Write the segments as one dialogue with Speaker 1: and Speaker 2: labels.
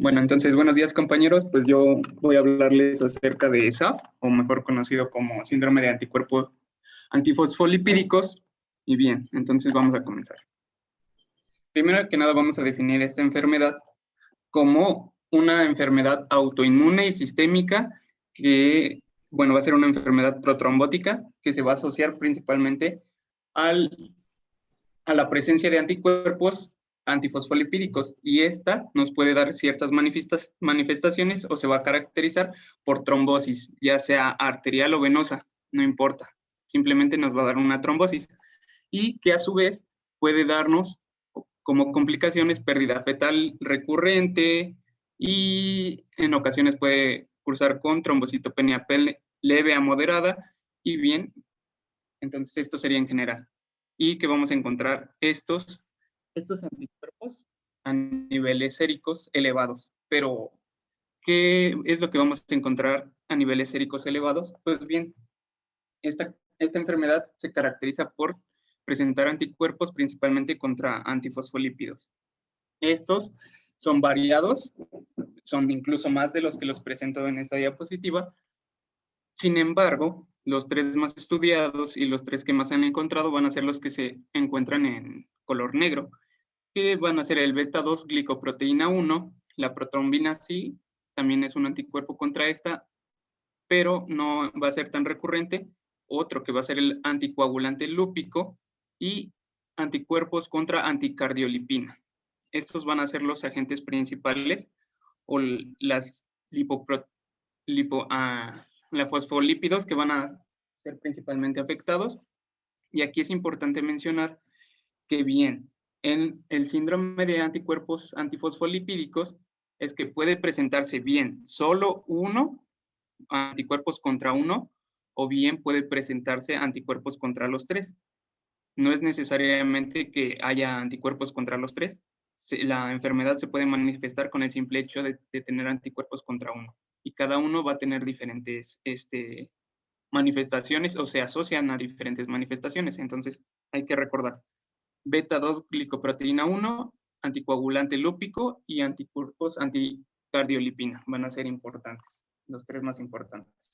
Speaker 1: Bueno, entonces, buenos días, compañeros. Pues yo voy a hablarles acerca de SAF, o mejor conocido como síndrome de anticuerpos antifosfolipídicos. Y bien, entonces vamos a comenzar. Primero que nada, vamos a definir esta enfermedad como una enfermedad autoinmune y sistémica que, bueno, va a ser una enfermedad protrombótica que se va a asociar principalmente a la presencia de anticuerpos antifosfolipídicos, y esta nos puede dar ciertas manifestaciones o se va a caracterizar por trombosis, ya sea arterial o venosa, no importa, simplemente nos va a dar una trombosis, y que a su vez puede darnos como complicaciones pérdida fetal recurrente, y en ocasiones puede cursar con trombocitopenia leve a moderada. Y bien, entonces esto sería en general. Y que vamos a encontrar estos anticuerpos a niveles séricos elevados. Pero, ¿qué es lo que vamos a encontrar a niveles séricos elevados? Pues bien, esta enfermedad se caracteriza por presentar anticuerpos principalmente contra antifosfolípidos. Estos son variados, son incluso más de los que los presento en esta diapositiva. Sin embargo, los tres más estudiados y los tres que más han encontrado van a ser los que se encuentran en color negro, que van a ser el beta-2 glicoproteína 1, la protrombina C, también es un anticuerpo contra esta, pero no va a ser tan recurrente. Otro que va a ser el anticoagulante lúpico y anticuerpos contra anticardiolipina. Estos van a ser los agentes principales o las la fosfolípidos que van a ser principalmente afectados. Y aquí es importante mencionar que bien, en el síndrome de anticuerpos antifosfolipídicos es que puede presentarse bien solo uno, anticuerpos contra uno, o bien puede presentarse anticuerpos contra los tres. No es necesariamente que haya anticuerpos contra los tres. La enfermedad se puede manifestar con el simple hecho de tener anticuerpos contra uno. Y cada uno va a tener diferentes manifestaciones o se asocian a diferentes manifestaciones. Entonces, hay que recordar, beta-2 glicoproteína 1, anticoagulante lúpico y anticuerpos anticardiolipina. Van a ser importantes, los tres más importantes.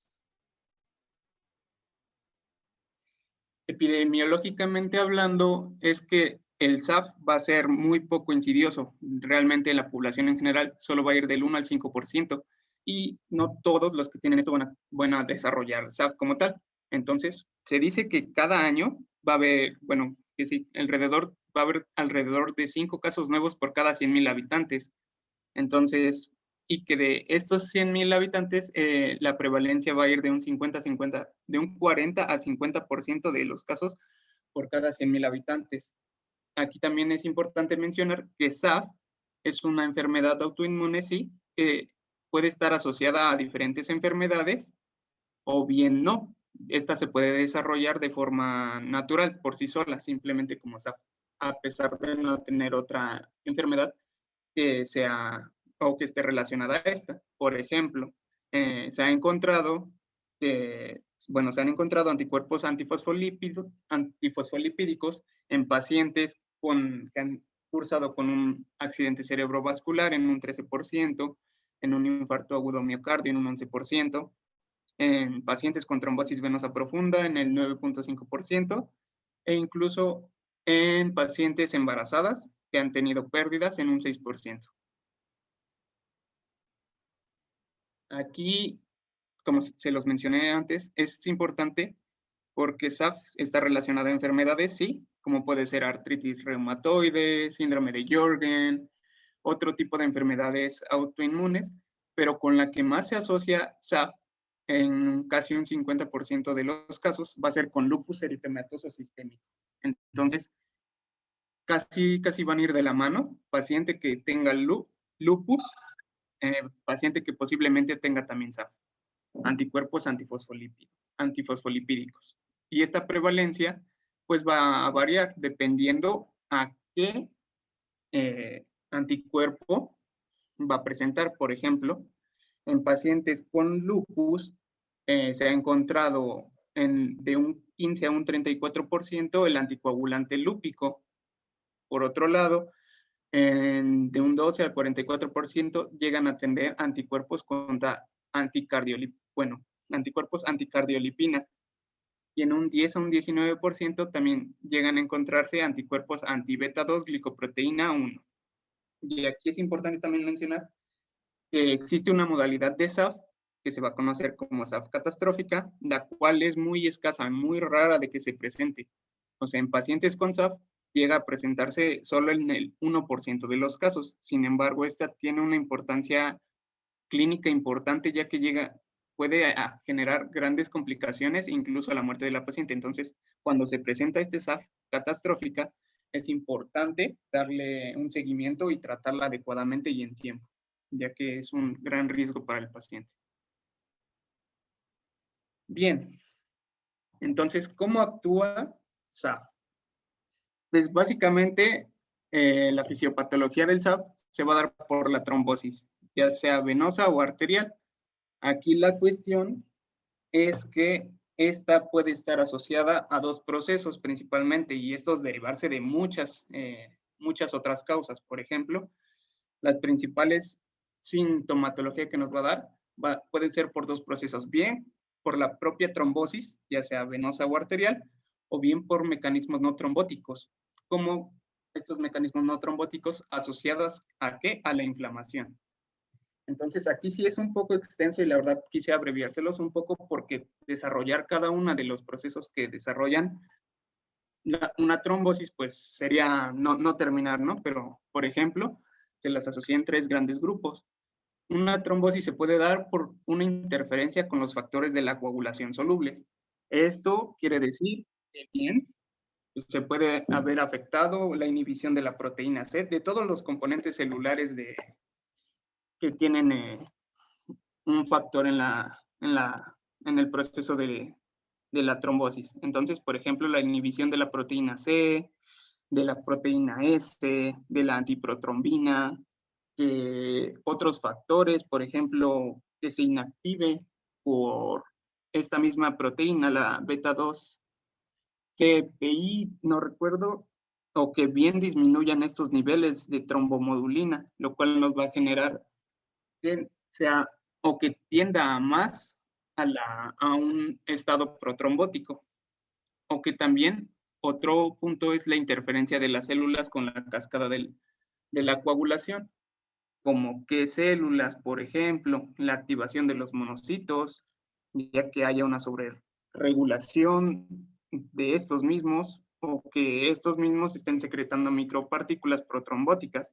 Speaker 1: Epidemiológicamente hablando, es que el SAF va a ser muy poco insidioso. Realmente en la población en general solo va a ir del 1 al 5%, y no todos los que tienen esto van a desarrollar SAF como tal. Entonces, se dice que cada año va a haber, bueno, que sí, va a haber alrededor de 5 casos nuevos por cada 100,000 habitantes. Entonces, y que de estos 100,000 habitantes, la prevalencia va a ir de un 50-50, de un 40 a 50% de los casos por cada 100,000 habitantes. Aquí también es importante mencionar que SAF es una enfermedad autoinmune, sí, que puede estar asociada a diferentes enfermedades o bien no. Esta se puede desarrollar de forma natural por sí sola, simplemente como SAF, a pesar de no tener otra enfermedad que sea o que esté relacionada a esta. Por ejemplo, se ha encontrado se han encontrado anticuerpos antifosfolipídicos en pacientes que han cursado con un accidente cerebrovascular en un 13%, en un infarto agudo miocardio en un 11%, en pacientes con trombosis venosa profunda en el 9.5%, e incluso en pacientes embarazadas que han tenido pérdidas en un 6%. Aquí, como se los mencioné antes, es importante porque SAF está relacionada a enfermedades, sí, como puede ser artritis reumatoide, síndrome de Sjögren, otro tipo de enfermedades autoinmunes, pero con la que más se asocia SAF en casi un 50% de los casos va a ser con lupus eritematoso sistémico. Entonces, casi van a ir de la mano, paciente que tenga lupus, paciente que posiblemente tenga también SAF, anticuerpos antifosfolipídicos. Y esta prevalencia pues va a variar dependiendo a qué anticuerpo va a presentar. Por ejemplo, en pacientes con lupus se ha encontrado de un 15 a un 34% el anticoagulante lúpico. Por otro lado, de un 12 al 44% llegan a tener anticuerpos contra anticuerpos anticardiolipina. Y en un 10 a un 19% también llegan a encontrarse anticuerpos anti-beta 2 glicoproteína 1. Y aquí es importante también mencionar que existe una modalidad de SAF que se va a conocer como SAF catastrófica, la cual es muy escasa, muy rara de que se presente. O sea, en pacientes con SAF llega a presentarse solo en el 1% de los casos. Sin embargo, esta tiene una importancia clínica importante, ya que puede a generar grandes complicaciones, incluso a la muerte de la paciente. Entonces, cuando se presenta este SAF catastrófica, es importante darle un seguimiento y tratarla adecuadamente y en tiempo, ya que es un gran riesgo para el paciente. Bien, entonces, ¿cómo actúa SAF? Pues básicamente, la fisiopatología del SAF se va a dar por la trombosis, ya sea venosa o arterial. Aquí la cuestión es que esta puede estar asociada a dos procesos principalmente, y estos derivarse de muchas otras causas. Por ejemplo, las principales sintomatología que nos va a dar pueden ser por dos procesos, bien por la propia trombosis, ya sea venosa o arterial, o bien por mecanismos no trombóticos, como estos mecanismos no trombóticos asociados ¿a qué? A la inflamación. Entonces, aquí sí es un poco extenso y la verdad quise abreviárselos un poco porque desarrollar cada uno de los procesos que desarrollan una trombosis, pues sería no terminar, ¿no? Pero, por ejemplo, se las asocia en tres grandes grupos. Una trombosis se puede dar por una interferencia con los factores de la coagulación solubles. Esto quiere decir que bien, pues, se puede haber afectado la inhibición de la proteína C, de todos los componentes celulares que tienen un factor en el proceso de la trombosis. Entonces, por ejemplo, la inhibición de la proteína C, de la proteína S, de la antiprotrombina, otros factores, por ejemplo, que se inactive por esta misma proteína, la beta 2, que PI, no recuerdo, o que bien disminuyan estos niveles de trombomodulina, lo cual nos va a generar que sea o que tienda a más a un estado protrombótico, o que también otro punto es la interferencia de las células con la cascada de la coagulación, como qué células, por ejemplo, la activación de los monocitos, ya que haya una sobreregulación de estos mismos, o que estos mismos estén secretando micropartículas protrombóticas,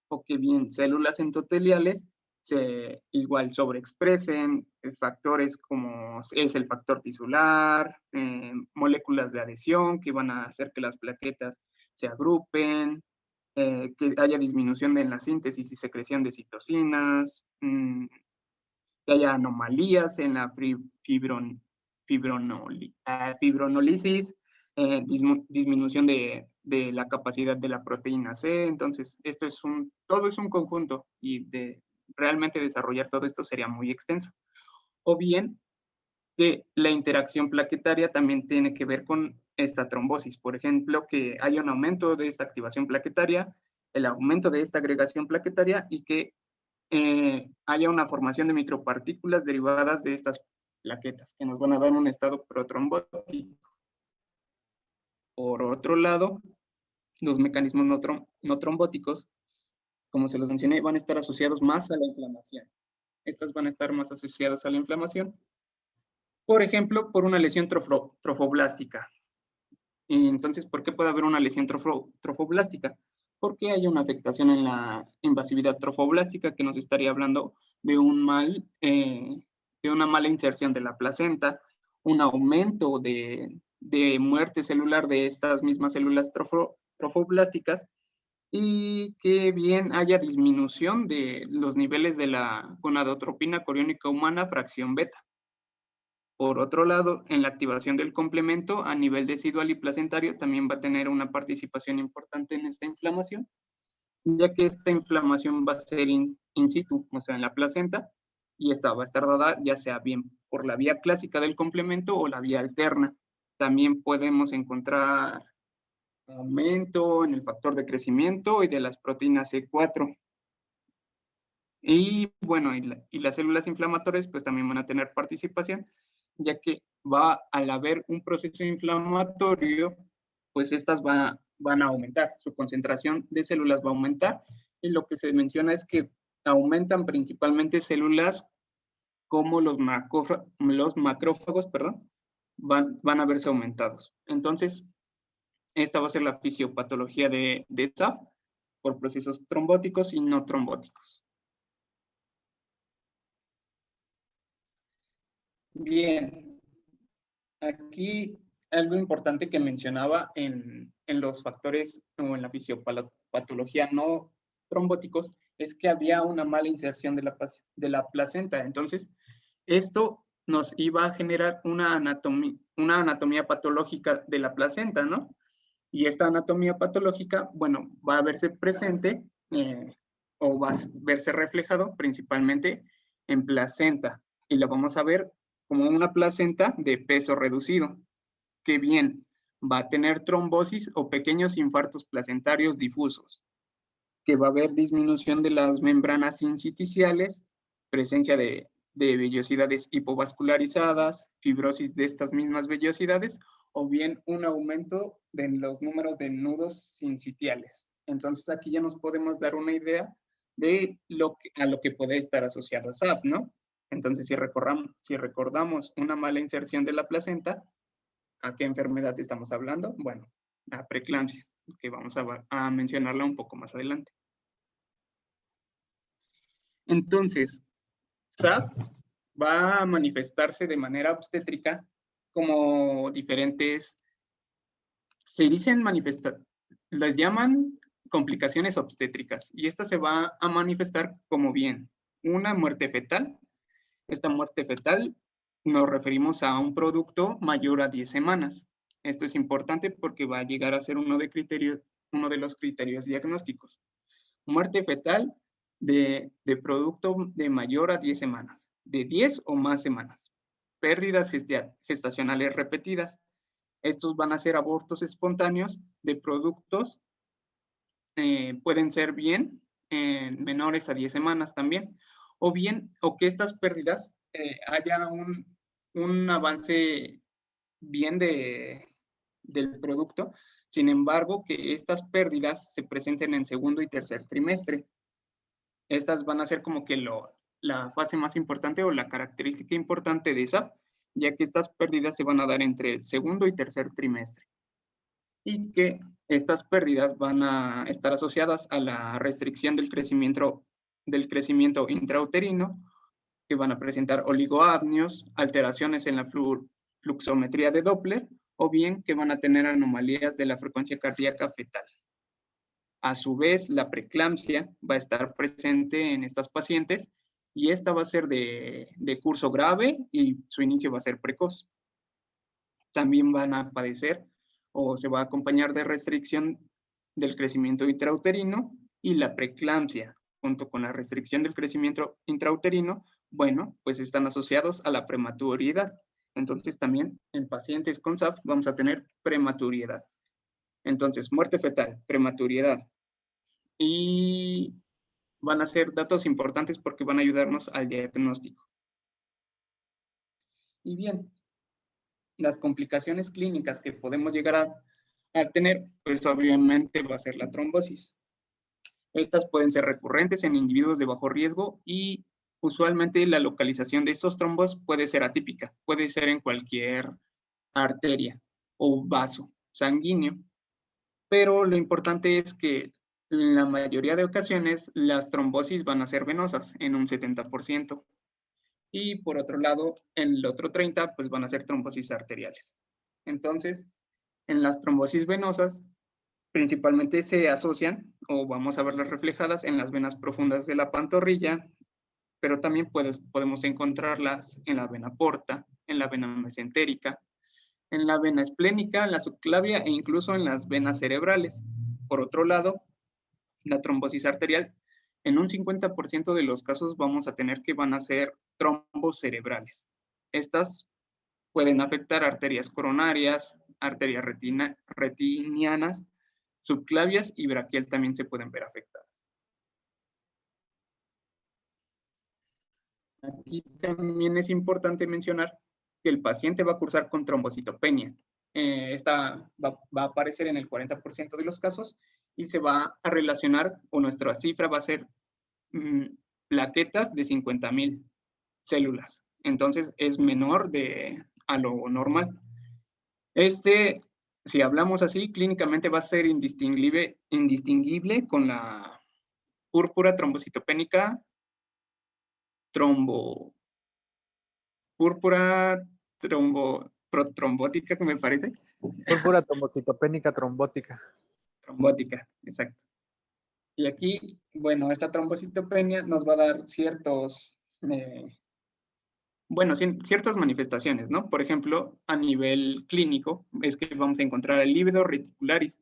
Speaker 1: o que bien células endoteliales se igual sobreexpresen factores como es el factor tisular, moléculas de adhesión que van a hacer que las plaquetas se agrupen, que haya disminución en la síntesis y secreción de citocinas, que haya anomalías en la fibronolisis, disminución de la capacidad de la proteína C. Entonces, todo es un conjunto y realmente desarrollar todo esto sería muy extenso. O bien, que la interacción plaquetaria también tiene que ver con esta trombosis. Por ejemplo, que haya un aumento de esta activación plaquetaria, el aumento de esta agregación plaquetaria y que haya una formación de micropartículas derivadas de estas plaquetas, que nos van a dar un estado protrombótico. Por otro lado, los mecanismos no trombóticos, como se los mencioné, van a estar asociados más a la inflamación. Estas van a estar más asociadas a la inflamación. Por ejemplo, por una lesión trofoblástica. Y entonces, ¿por qué puede haber una lesión trofoblástica? Porque hay una afectación en la invasividad trofoblástica que nos estaría hablando de de una mala inserción de la placenta, un aumento de muerte celular de estas mismas células trofoblásticas y que bien haya disminución de los niveles de la gonadotropina coriónica humana fracción beta. Por otro lado, en la activación del complemento a nivel decidual y placentario también va a tener una participación importante en esta inflamación, ya que esta inflamación va a ser in situ, o sea, en la placenta, y esta va a estar dada ya sea bien por la vía clásica del complemento o la vía alterna. También podemos encontrar aumento en el factor de crecimiento y de las proteínas C4. Y bueno, y las células inflamatorias pues también van a tener participación, ya que al haber un proceso inflamatorio, pues estas van a aumentar, su concentración de células va a aumentar, y lo que se menciona es que aumentan principalmente células como los macrófagos, perdón, van a verse aumentados. Entonces, esta va a ser la fisiopatología de SAF por procesos trombóticos y no trombóticos. Bien, aquí algo importante que mencionaba en los factores o en la fisiopatología no trombóticos es que había una mala inserción de la placenta. Entonces, esto nos iba a generar una anatomía patológica de la placenta, ¿no? Y esta anatomía patológica, bueno, va a verse presente o va a verse reflejado principalmente en placenta. Y la vamos a ver como una placenta de peso reducido, que bien va a tener trombosis o pequeños infartos placentarios difusos, que va a haber disminución de las membranas sinciticiales, presencia de vellosidades hipovascularizadas, fibrosis de estas mismas vellosidades, o bien un aumento de los números de nudos sincitiales. Entonces aquí ya nos podemos dar una idea de a lo que puede estar asociado a SAF, ¿no? Entonces si recordamos una mala inserción de la placenta, ¿a qué enfermedad estamos hablando? Bueno, a preeclampsia, que vamos a mencionarla un poco más adelante. Entonces, SAF va a manifestarse de manera obstétrica como diferentes, se dicen las llaman complicaciones obstétricas, y esta se va a manifestar como bien una muerte fetal. Esta muerte fetal nos referimos a un producto mayor a 10 semanas. Esto es importante porque va a llegar a ser uno de los criterios diagnósticos. Muerte fetal de producto de mayor a 10 semanas, de 10 o más semanas. Pérdidas gestacionales repetidas. Estos van a ser abortos espontáneos de productos, pueden ser bien menores a 10 semanas también, o que estas pérdidas haya un avance bien del producto, sin embargo, que estas pérdidas se presenten en segundo y tercer trimestre. Estas van a ser como que la fase más importante o la característica importante de esa, ya que estas pérdidas se van a dar entre el segundo y tercer trimestre. Y que estas pérdidas van a estar asociadas a la restricción del crecimiento intrauterino, que van a presentar oligoamnios, alteraciones en la fluxometría de Doppler, o bien que van a tener anomalías de la frecuencia cardíaca fetal. A su vez, la preeclampsia va a estar presente en estas pacientes, y esta va a ser de curso grave y su inicio va a ser precoz. También van a padecer o se va a acompañar de restricción del crecimiento intrauterino, y la preeclampsia, junto con la restricción del crecimiento intrauterino, bueno, pues están asociados a la prematuridad. Entonces también en pacientes con SAF vamos a tener prematuridad. Entonces, muerte fetal, prematuridad, y van a ser datos importantes porque van a ayudarnos al diagnóstico. Y bien, las complicaciones clínicas que podemos llegar a tener, pues obviamente va a ser la trombosis. Estas pueden ser recurrentes en individuos de bajo riesgo, y usualmente la localización de estos trombos puede ser atípica, puede ser en cualquier arteria o vaso sanguíneo, pero lo importante es que en la mayoría de ocasiones las trombosis van a ser venosas en un 70%, y por otro lado, en el otro 30%, pues van a ser trombosis arteriales. Entonces, en las trombosis venosas, principalmente se asocian, o vamos a verlas reflejadas en las venas profundas de la pantorrilla, pero también podemos encontrarlas en la vena porta, en la vena mesentérica, en la vena esplénica, la subclavia e incluso en las venas cerebrales. Por otro lado, la trombosis arterial, en un 50% de los casos vamos a tener que van a ser trombos cerebrales. Estas pueden afectar arterias coronarias, arterias retinianas, subclavias y braquial también se pueden ver afectadas. Aquí también es importante mencionar que el paciente va a cursar con trombocitopenia. Esta va a aparecer en el 40% de los casos y se va a relacionar, o nuestra cifra va a ser plaquetas de 50,000 células. Entonces es menor a lo normal. Si hablamos así, clínicamente va a ser indistinguible con la púrpura trombocitopénica protrombótica, que me parece.
Speaker 2: Púrpura trombocitopénica trombótica.
Speaker 1: Trombótica, exacto. Y aquí, bueno, esta trombocitopenia nos va a dar ciertas manifestaciones, ¿no? Por ejemplo, a nivel clínico, es que vamos a encontrar el lívido reticularis,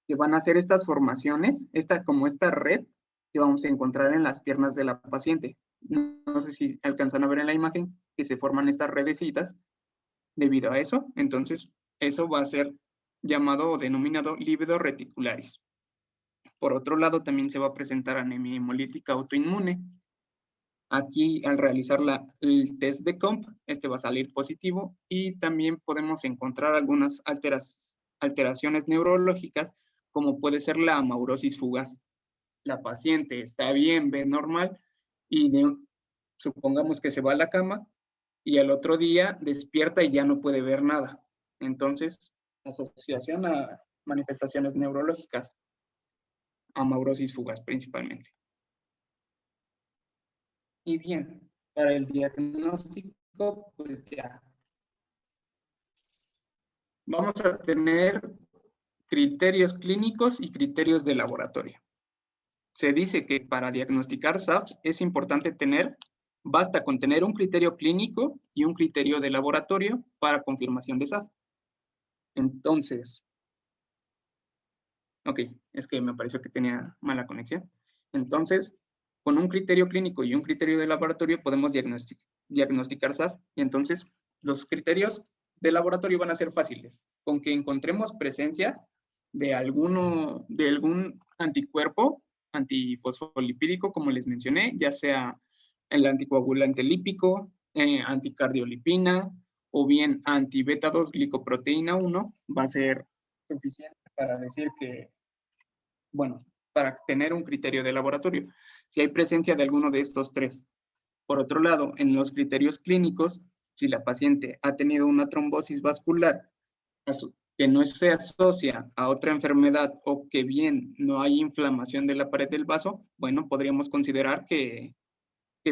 Speaker 1: que van a ser estas formaciones, como esta red que vamos a encontrar en las piernas de la paciente. No sé si alcanzan a ver en la imagen que se forman estas redecitas debido a eso. Entonces, eso va a ser llamado o denominado lívido reticularis. Por otro lado, también se va a presentar anemia hemolítica autoinmune. Aquí, al realizar el test de COMP, este va a salir positivo y también podemos encontrar algunas alteraciones neurológicas, como puede ser la amaurosis fugaz. La paciente está bien, ve normal y supongamos que se va a la cama y al otro día despierta y ya no puede ver nada. Entonces, asociación a manifestaciones neurológicas, amaurosis fugaz principalmente. Y bien, para el diagnóstico, pues ya vamos a tener criterios clínicos y criterios de laboratorio. Se dice que para diagnosticar SAF es importante basta con tener un criterio clínico y un criterio de laboratorio para confirmación de SAF. Entonces, ok, es que me pareció que tenía mala conexión. Entonces, con un criterio clínico y un criterio de laboratorio podemos diagnosticar SAF. Y entonces, los criterios de laboratorio van a ser fáciles. Con que encontremos presencia de algún anticuerpo antifosfolipídico, como les mencioné, ya sea el anticoagulante lípico, anticardiolipina, o bien anti-beta 2 glicoproteína 1, va a ser suficiente para decir que, bueno, para tener un criterio de laboratorio, si hay presencia de alguno de estos tres. Por otro lado, en los criterios clínicos, si la paciente ha tenido una trombosis vascular que no se asocia a otra enfermedad o que bien no hay inflamación de la pared del vaso, bueno, podríamos considerar que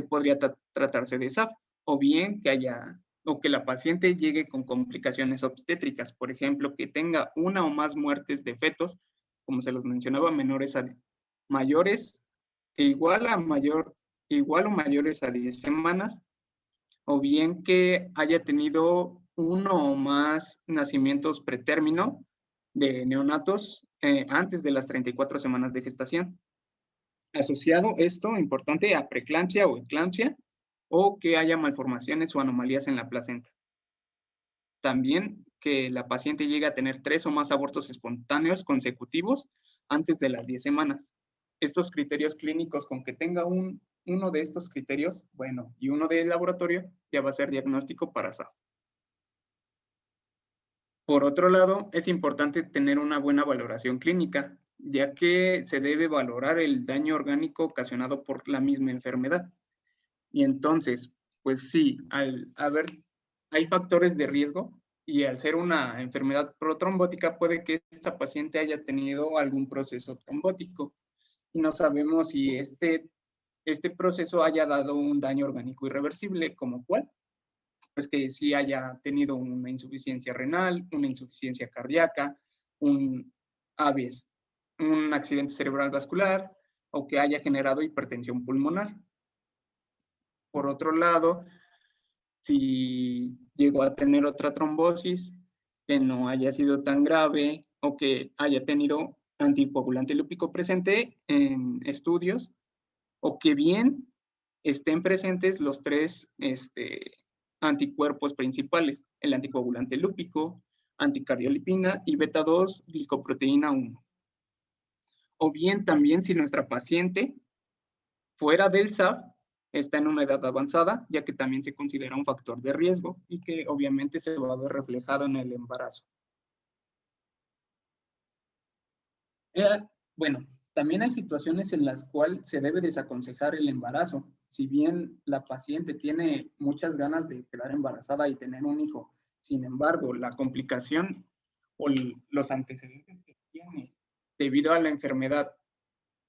Speaker 1: podría tratarse de SAF, o bien que la paciente llegue con complicaciones obstétricas, por ejemplo, que tenga una o más muertes de fetos, como se los mencionaba, mayores igual o mayores a 10 semanas, o bien que haya tenido uno o más nacimientos pretérmino de neonatos antes de las 34 semanas de gestación. Asociado esto, importante, a preeclampsia o eclampsia, o que haya malformaciones o anomalías en la placenta. También que la paciente llegue a tener 3 o más abortos espontáneos consecutivos antes de las 10 semanas. Estos criterios clínicos, con que tenga uno de estos criterios, bueno, y uno de laboratorio, ya va a ser diagnóstico para SAF. Por otro lado, es importante tener una buena valoración clínica, ya que se debe valorar el daño orgánico ocasionado por la misma enfermedad. Y entonces, pues sí, hay factores de riesgo y al ser una enfermedad protrombótica puede que esta paciente haya tenido algún proceso trombótico y no sabemos si este proceso haya dado un daño orgánico irreversible, ¿como cuál? Pues que sí haya tenido una insuficiencia renal, una insuficiencia cardíaca, un AVES, un accidente cerebral vascular, o que haya generado hipertensión pulmonar. Por otro lado, si llegó a tener otra trombosis que no haya sido tan grave o que haya tenido anticoagulante lúpico presente en estudios, o que bien estén presentes los tres anticuerpos principales, el anticoagulante lúpico, anticardiolipina y beta 2 glicoproteína 1. O bien también si nuestra paciente fuera del SAF está en una edad avanzada, ya que también se considera un factor de riesgo y que obviamente se va a ver reflejado en el embarazo. Bueno, también hay situaciones en las cuales se debe desaconsejar el embarazo. Si bien la paciente tiene muchas ganas de quedar embarazada y tener un hijo, sin embargo, la complicación o los antecedentes que tiene debido a la enfermedad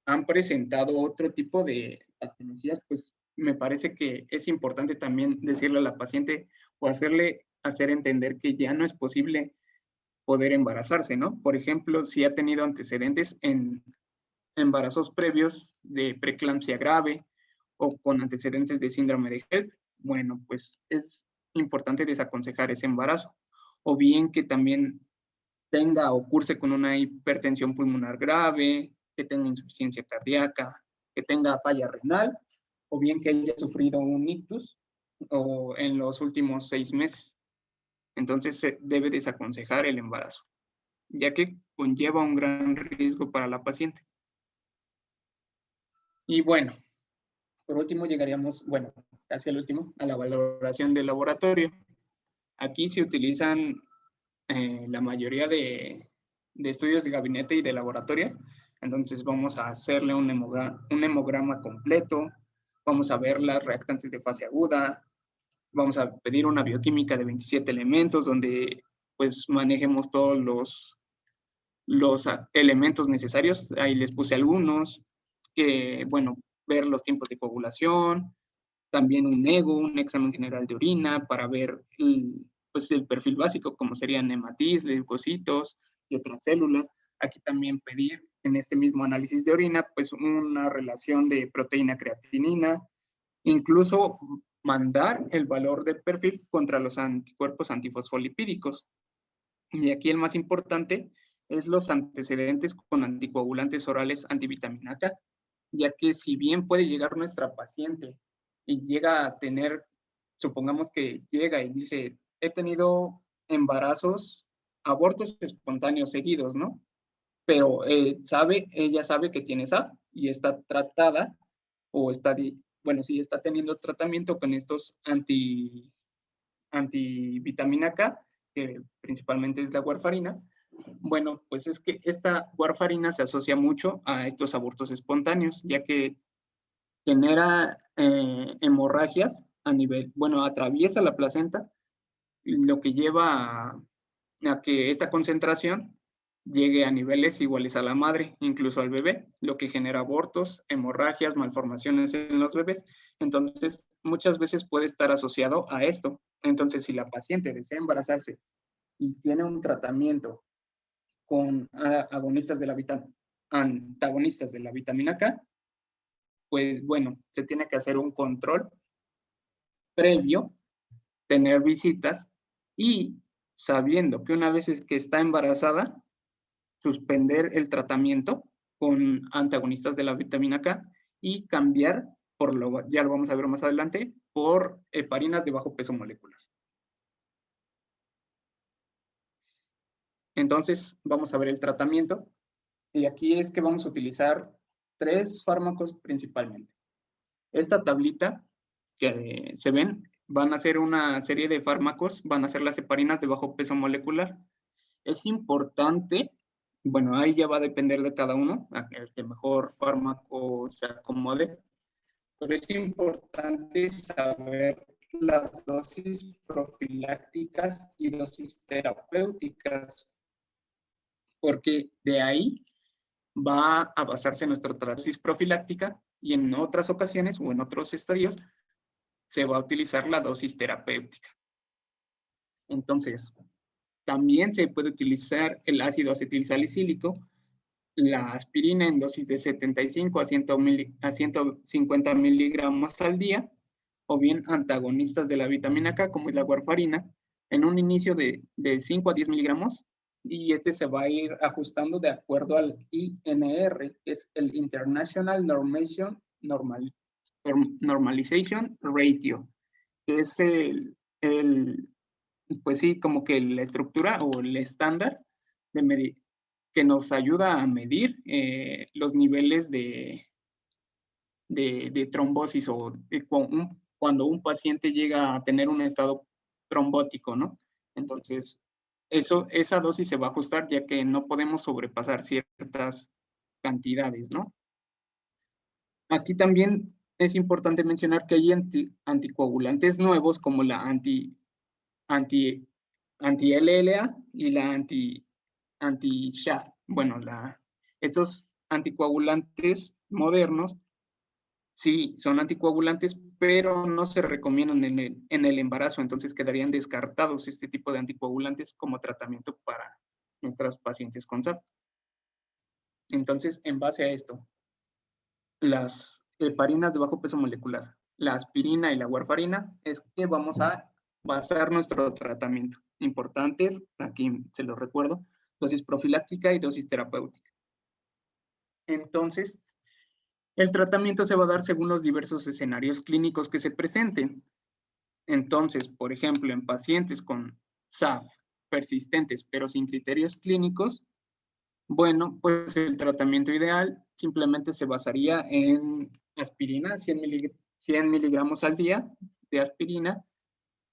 Speaker 1: han presentado otro tipo de patologías, pues me parece que es importante también decirle a la paciente o hacerle hacer entender que ya no es posible poder embarazarse, ¿no? Por ejemplo, si ha tenido antecedentes en embarazos previos de preeclampsia grave o con antecedentes de síndrome de HELP, bueno, pues es importante desaconsejar ese embarazo. O bien que también tenga o curse con una hipertensión pulmonar grave, que tenga insuficiencia cardíaca, que tenga falla renal, o bien que haya sufrido un ictus o en los últimos 6 meses. Entonces se debe desaconsejar el embarazo, ya que conlleva un gran riesgo para la paciente. Y bueno, por último llegaríamos, bueno, casi al último, a la valoración del laboratorio. Aquí se utilizan la mayoría de estudios de gabinete y de laboratorio. Entonces vamos a hacerle un hemograma completo, vamos a ver las reactantes de fase aguda, vamos a pedir una bioquímica de 27 elementos donde pues manejemos todos los elementos necesarios. Ahí les puse algunos, que bueno, ver los tiempos de coagulación, también un EGO, un examen general de orina para ver pues el perfil básico, como serían hematis, leucocitos y otras células. Aquí también pedir en este mismo análisis de orina, pues una relación de proteína creatinina, incluso mandar el valor de perfil contra los anticuerpos antifosfolipídicos. Y aquí el más importante es los antecedentes con anticoagulantes orales antivitamina K, ya que si bien puede llegar nuestra paciente y llega a tener, supongamos que llega y dice, he tenido embarazos, abortos espontáneos seguidos, ¿no? Pero ella sabe que tiene SAF y está tratada o está, bueno, sí, está teniendo tratamiento con estos antivitamina K, que principalmente es la warfarina. Bueno, pues es que esta warfarina se asocia mucho a estos abortos espontáneos, ya que genera hemorragias a nivel, bueno, atraviesa la placenta, lo que lleva a que esta concentración llegue a niveles iguales a la madre, incluso al bebé, lo que genera abortos, hemorragias, malformaciones en los bebés. Entonces, muchas veces puede estar asociado a esto. Entonces, si la paciente desea embarazarse y tiene un tratamiento con antagonistas de la vitamina K, pues bueno, se tiene que hacer un control previo, tener visitas y sabiendo que una vez que está embarazada, suspender el tratamiento con antagonistas de la vitamina K y cambiar, ya lo vamos a ver más adelante, por heparinas de bajo peso molecular. Entonces, vamos a ver el tratamiento. Y aquí es que vamos a utilizar 3 fármacos principalmente. Esta tablita que se ven, van a ser una serie de fármacos, van a ser las heparinas de bajo peso molecular. Es importante, bueno, ahí ya va a depender de cada uno, el que mejor fármaco se acomode, pero es importante saber las dosis profilácticas y dosis terapéuticas, porque de ahí va a basarse nuestra dosis profiláctica y en otras ocasiones o en otros estadios se va a utilizar la dosis terapéutica. Entonces, también se puede utilizar el ácido acetilsalicílico, la aspirina en dosis de 75 a 150 miligramos al día, o bien antagonistas de la vitamina K, como es la warfarina, en un inicio de 5 a 10 miligramos, y este se va a ir ajustando de acuerdo al INR, que es el International Normalization Ratio, que es pues sí, como que la estructura o el estándar que nos ayuda a medir los niveles de trombosis o cuando un paciente llega a tener un estado trombótico, ¿no? Entonces, esa dosis se va a ajustar ya que no podemos sobrepasar ciertas cantidades, ¿no? Aquí también es importante mencionar que hay anticoagulantes nuevos como la anti-LLA y la anti-SHA. Bueno, estos anticoagulantes modernos sí son anticoagulantes, pero no se recomiendan en el embarazo, entonces quedarían descartados este tipo de anticoagulantes como tratamiento para nuestras pacientes con SAP. Entonces, en base a esto, las heparinas de bajo peso molecular, la aspirina y la warfarina, es que vamos a basar nuestro tratamiento. Importante, aquí se lo recuerdo, dosis profiláctica y dosis terapéutica. Entonces, el tratamiento se va a dar según los diversos escenarios clínicos que se presenten. Entonces, por ejemplo, en pacientes con SAF persistentes pero sin criterios clínicos, bueno, pues el tratamiento ideal simplemente se basaría en aspirina, 100 miligramos al día de aspirina,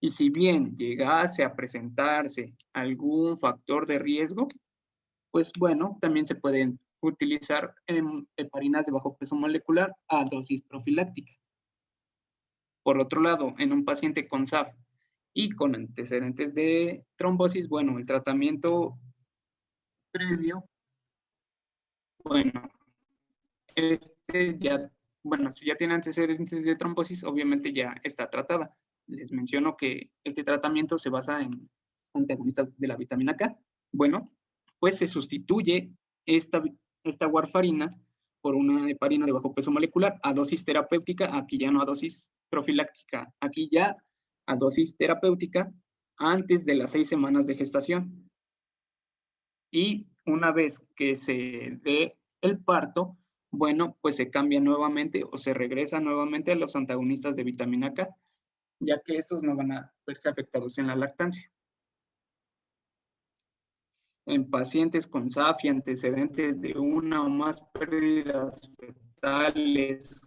Speaker 1: y si bien llegase a presentarse algún factor de riesgo, pues bueno, también se pueden utilizar heparinas de bajo peso molecular a dosis profiláctica. Por otro lado, en un paciente con SAF y con antecedentes de trombosis, bueno, el tratamiento previo, bueno, si ya tiene antecedentes de trombosis, obviamente ya está tratada. Les menciono que este tratamiento se basa en antagonistas de la vitamina K. Bueno, pues se sustituye esta warfarina por una heparina de bajo peso molecular a dosis terapéutica, aquí ya no a dosis profiláctica, aquí ya a dosis terapéutica antes de las 6 semanas de gestación. Y una vez que se dé el parto, bueno, pues se cambia nuevamente o se regresa nuevamente a los antagonistas de vitamina K, ya que estos no van a verse afectados en la lactancia. En pacientes con SAF y antecedentes de una o más pérdidas fetales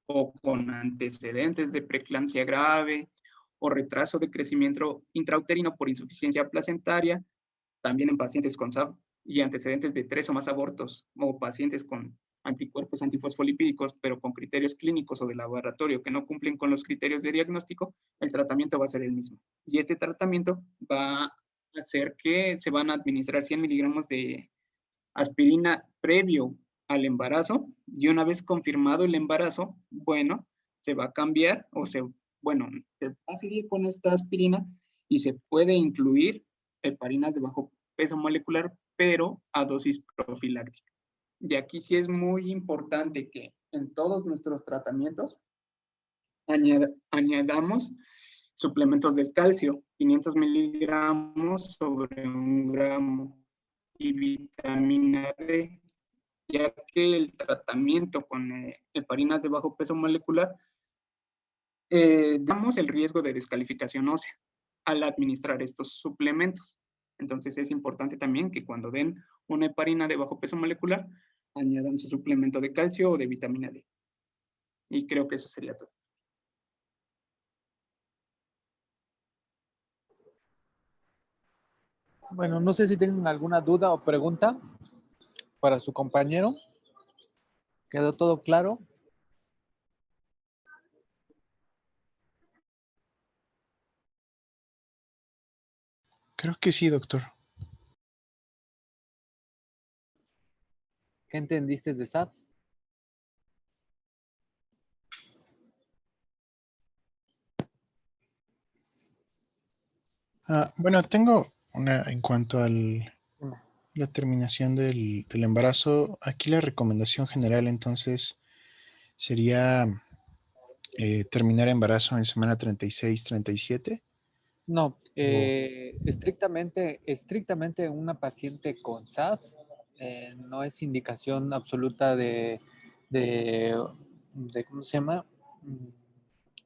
Speaker 1: o con antecedentes de preeclampsia grave o retraso de crecimiento intrauterino por insuficiencia placentaria, también en pacientes con SAF y antecedentes de 3 o más abortos o pacientes con anticuerpos antifosfolipídicos, pero con criterios clínicos o de laboratorio que no cumplen con los criterios de diagnóstico, el tratamiento va a ser el mismo. Y este tratamiento va a hacer que se van a administrar 100 miligramos de aspirina previo al embarazo y una vez confirmado el embarazo, bueno, se va a cambiar se va a seguir con esta aspirina y se puede incluir heparinas de bajo peso molecular, pero a dosis profiláctica. Y aquí sí es muy importante que en todos nuestros tratamientos añadamos suplementos del calcio, 500 miligramos sobre 1 gramo, y vitamina D, ya que el tratamiento con heparinas de bajo peso molecular, damos el riesgo de descalificación ósea al administrar estos suplementos. Entonces es importante también que cuando den una heparina de bajo peso molecular, añadan su suplemento de calcio o de vitamina D. Y creo que eso sería todo.
Speaker 2: Bueno, no sé si tienen alguna duda o pregunta para su compañero. ¿Quedó todo claro?
Speaker 3: Creo que sí, doctor.
Speaker 2: ¿Qué entendiste de SAP?
Speaker 3: Bueno, tengo una en cuanto a la terminación del embarazo. Aquí la recomendación general entonces sería terminar embarazo en semana 36, 37.
Speaker 2: No, estrictamente una paciente con SAF no es indicación absoluta ¿cómo se llama?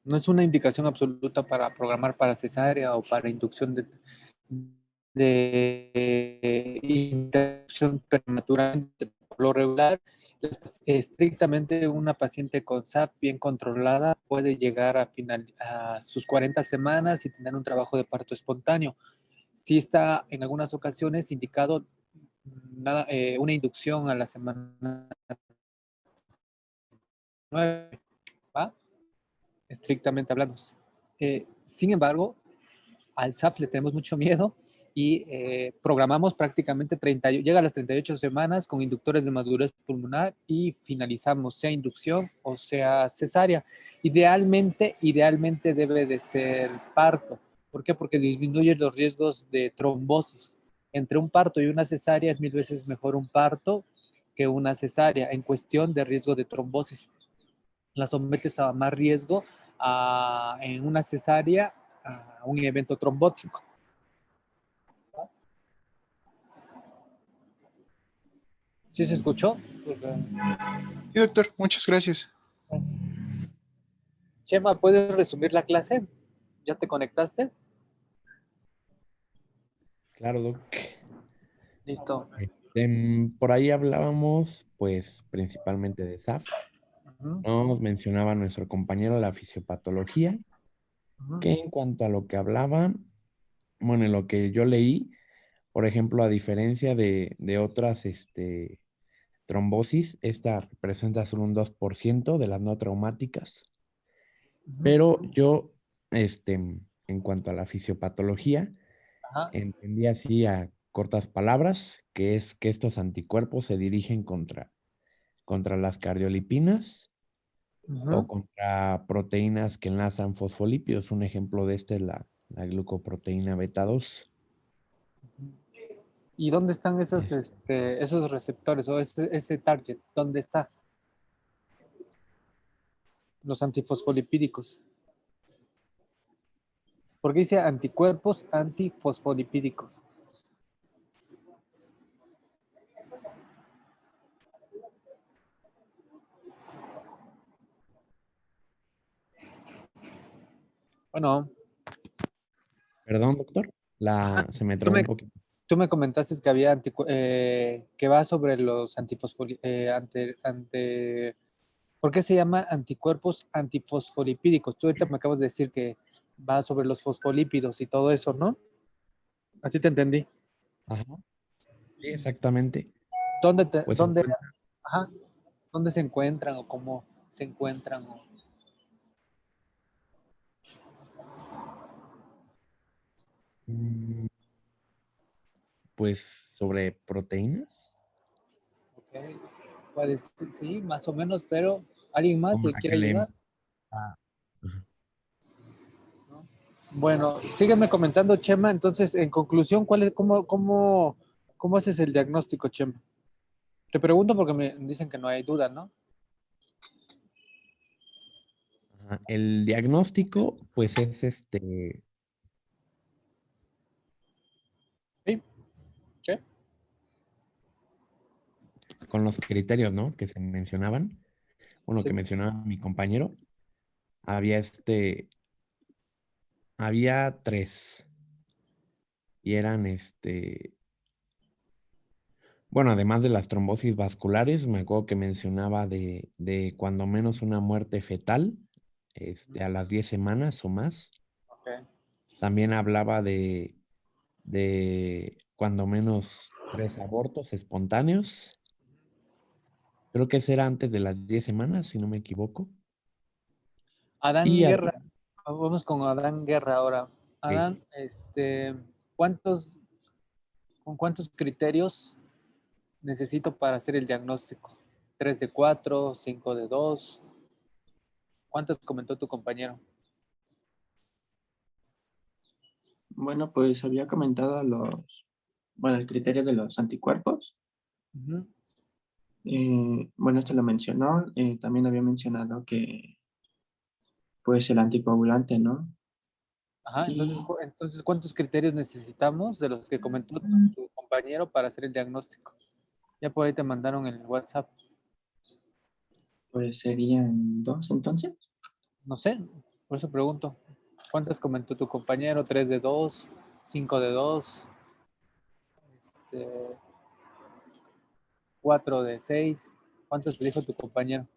Speaker 2: No es una indicación absoluta para programar para cesárea o para inducción de interrupción prematura. Por lo regular, estrictamente una paciente con SAP bien controlada puede llegar a sus 40 semanas y tener un trabajo de parto espontáneo. Sí está en algunas ocasiones indicado una inducción a la semana 9, ¿va? Estrictamente hablando. Sin embargo, al SAF le tenemos mucho miedo y programamos prácticamente llega a las 38 semanas con inductores de madurez pulmonar y finalizamos, sea inducción o sea cesárea. Idealmente debe de ser parto. ¿Por qué? Porque disminuye los riesgos de trombosis. Entre un parto y una cesárea es 1000 veces mejor un parto que una cesárea en cuestión de riesgo de trombosis. La sometes a más riesgo en una cesárea a un evento trombótico. ¿Sí se escuchó?
Speaker 3: Sí, doctor, muchas gracias.
Speaker 2: Chema, ¿puedes resumir la clase? ¿Ya te conectaste?
Speaker 4: Claro, Doc.
Speaker 2: Listo.
Speaker 4: Por ahí hablábamos, pues, principalmente de SAF.
Speaker 2: Uh-huh.
Speaker 4: Nos mencionaba nuestro compañero la fisiopatología, que en cuanto a lo que hablaba, bueno, en lo que yo leí, por ejemplo, a diferencia de otras trombosis, esta representa solo un 2% de las no traumáticas. Pero yo, en cuanto a la fisiopatología,
Speaker 2: Ajá.
Speaker 4: entendí así a cortas palabras, que es que estos anticuerpos se dirigen contra las cardiolipinas o contra proteínas que enlazan fosfolípidos. Un ejemplo de este es la glucoproteína beta 2.
Speaker 2: ¿Y dónde están esos receptores o ese target? ¿Dónde está? Los antifosfolipídicos. ¿Por qué dice anticuerpos antifosfolipídicos? Bueno,
Speaker 4: Perdón, doctor, se me
Speaker 2: tú
Speaker 4: trabó un
Speaker 2: me,
Speaker 4: poquito.
Speaker 2: tú me comentaste que había que va sobre los ¿por qué se llama anticuerpos antifosfolipídicos? Tú ahorita me acabas de decir que va sobre los fosfolípidos y todo eso, ¿no? Así te entendí.
Speaker 4: Ajá, sí, exactamente. Pues se
Speaker 2: ¿Dónde,
Speaker 4: encuentra,
Speaker 2: ajá, dónde se encuentran o cómo se encuentran?
Speaker 4: mm, pues sobre proteínas,
Speaker 2: Okay. Pues sí, más o menos, pero ¿alguien más
Speaker 4: como
Speaker 2: le
Speaker 4: la que
Speaker 2: quiere
Speaker 4: le...
Speaker 2: ayudar?
Speaker 4: ah, ajá.
Speaker 2: Bueno, sígueme comentando, Chema. Entonces, en conclusión, ¿cómo haces el diagnóstico, Chema? Te pregunto porque me dicen que no hay duda, ¿no?
Speaker 4: Ajá. El diagnóstico, pues es
Speaker 2: Sí, sí.
Speaker 4: con los criterios, ¿no? Que se mencionaban, bueno, que
Speaker 2: Sí.
Speaker 4: mencionaba mi compañero, había había 3 y eran bueno, además de las trombosis vasculares, me acuerdo que mencionaba de cuando menos una muerte fetal, a las 10 semanas o más.
Speaker 2: Okay.
Speaker 4: También hablaba de cuando menos 3 abortos espontáneos. Creo que ese era antes de las 10 semanas, si no me equivoco.
Speaker 2: Adán
Speaker 4: Y
Speaker 2: Guerra, vamos con Adán Guerra ahora.
Speaker 4: ok,
Speaker 2: Adán, ¿cuántos, con cuántos criterios necesito para hacer el diagnóstico? ¿3 de 4, 5 de 2? ¿Cuántos comentó tu compañero?
Speaker 5: Bueno, pues había comentado bueno, el criterio de los anticuerpos.
Speaker 2: Uh-huh.
Speaker 5: Bueno, este lo mencionó. También había mencionado que, pues, el anticoagulante, ¿no?
Speaker 2: Ajá, entonces,
Speaker 5: Y
Speaker 2: ¿cuántos criterios necesitamos de los que comentó tu compañero para hacer el diagnóstico? Ya por ahí te mandaron el WhatsApp.
Speaker 5: pues serían 2 entonces.
Speaker 2: No sé, por eso pregunto. ¿Cuántas comentó tu compañero? ¿3 de 2? ¿5 de 2? 4 de 6. ¿Cuántos te dijo tu compañero?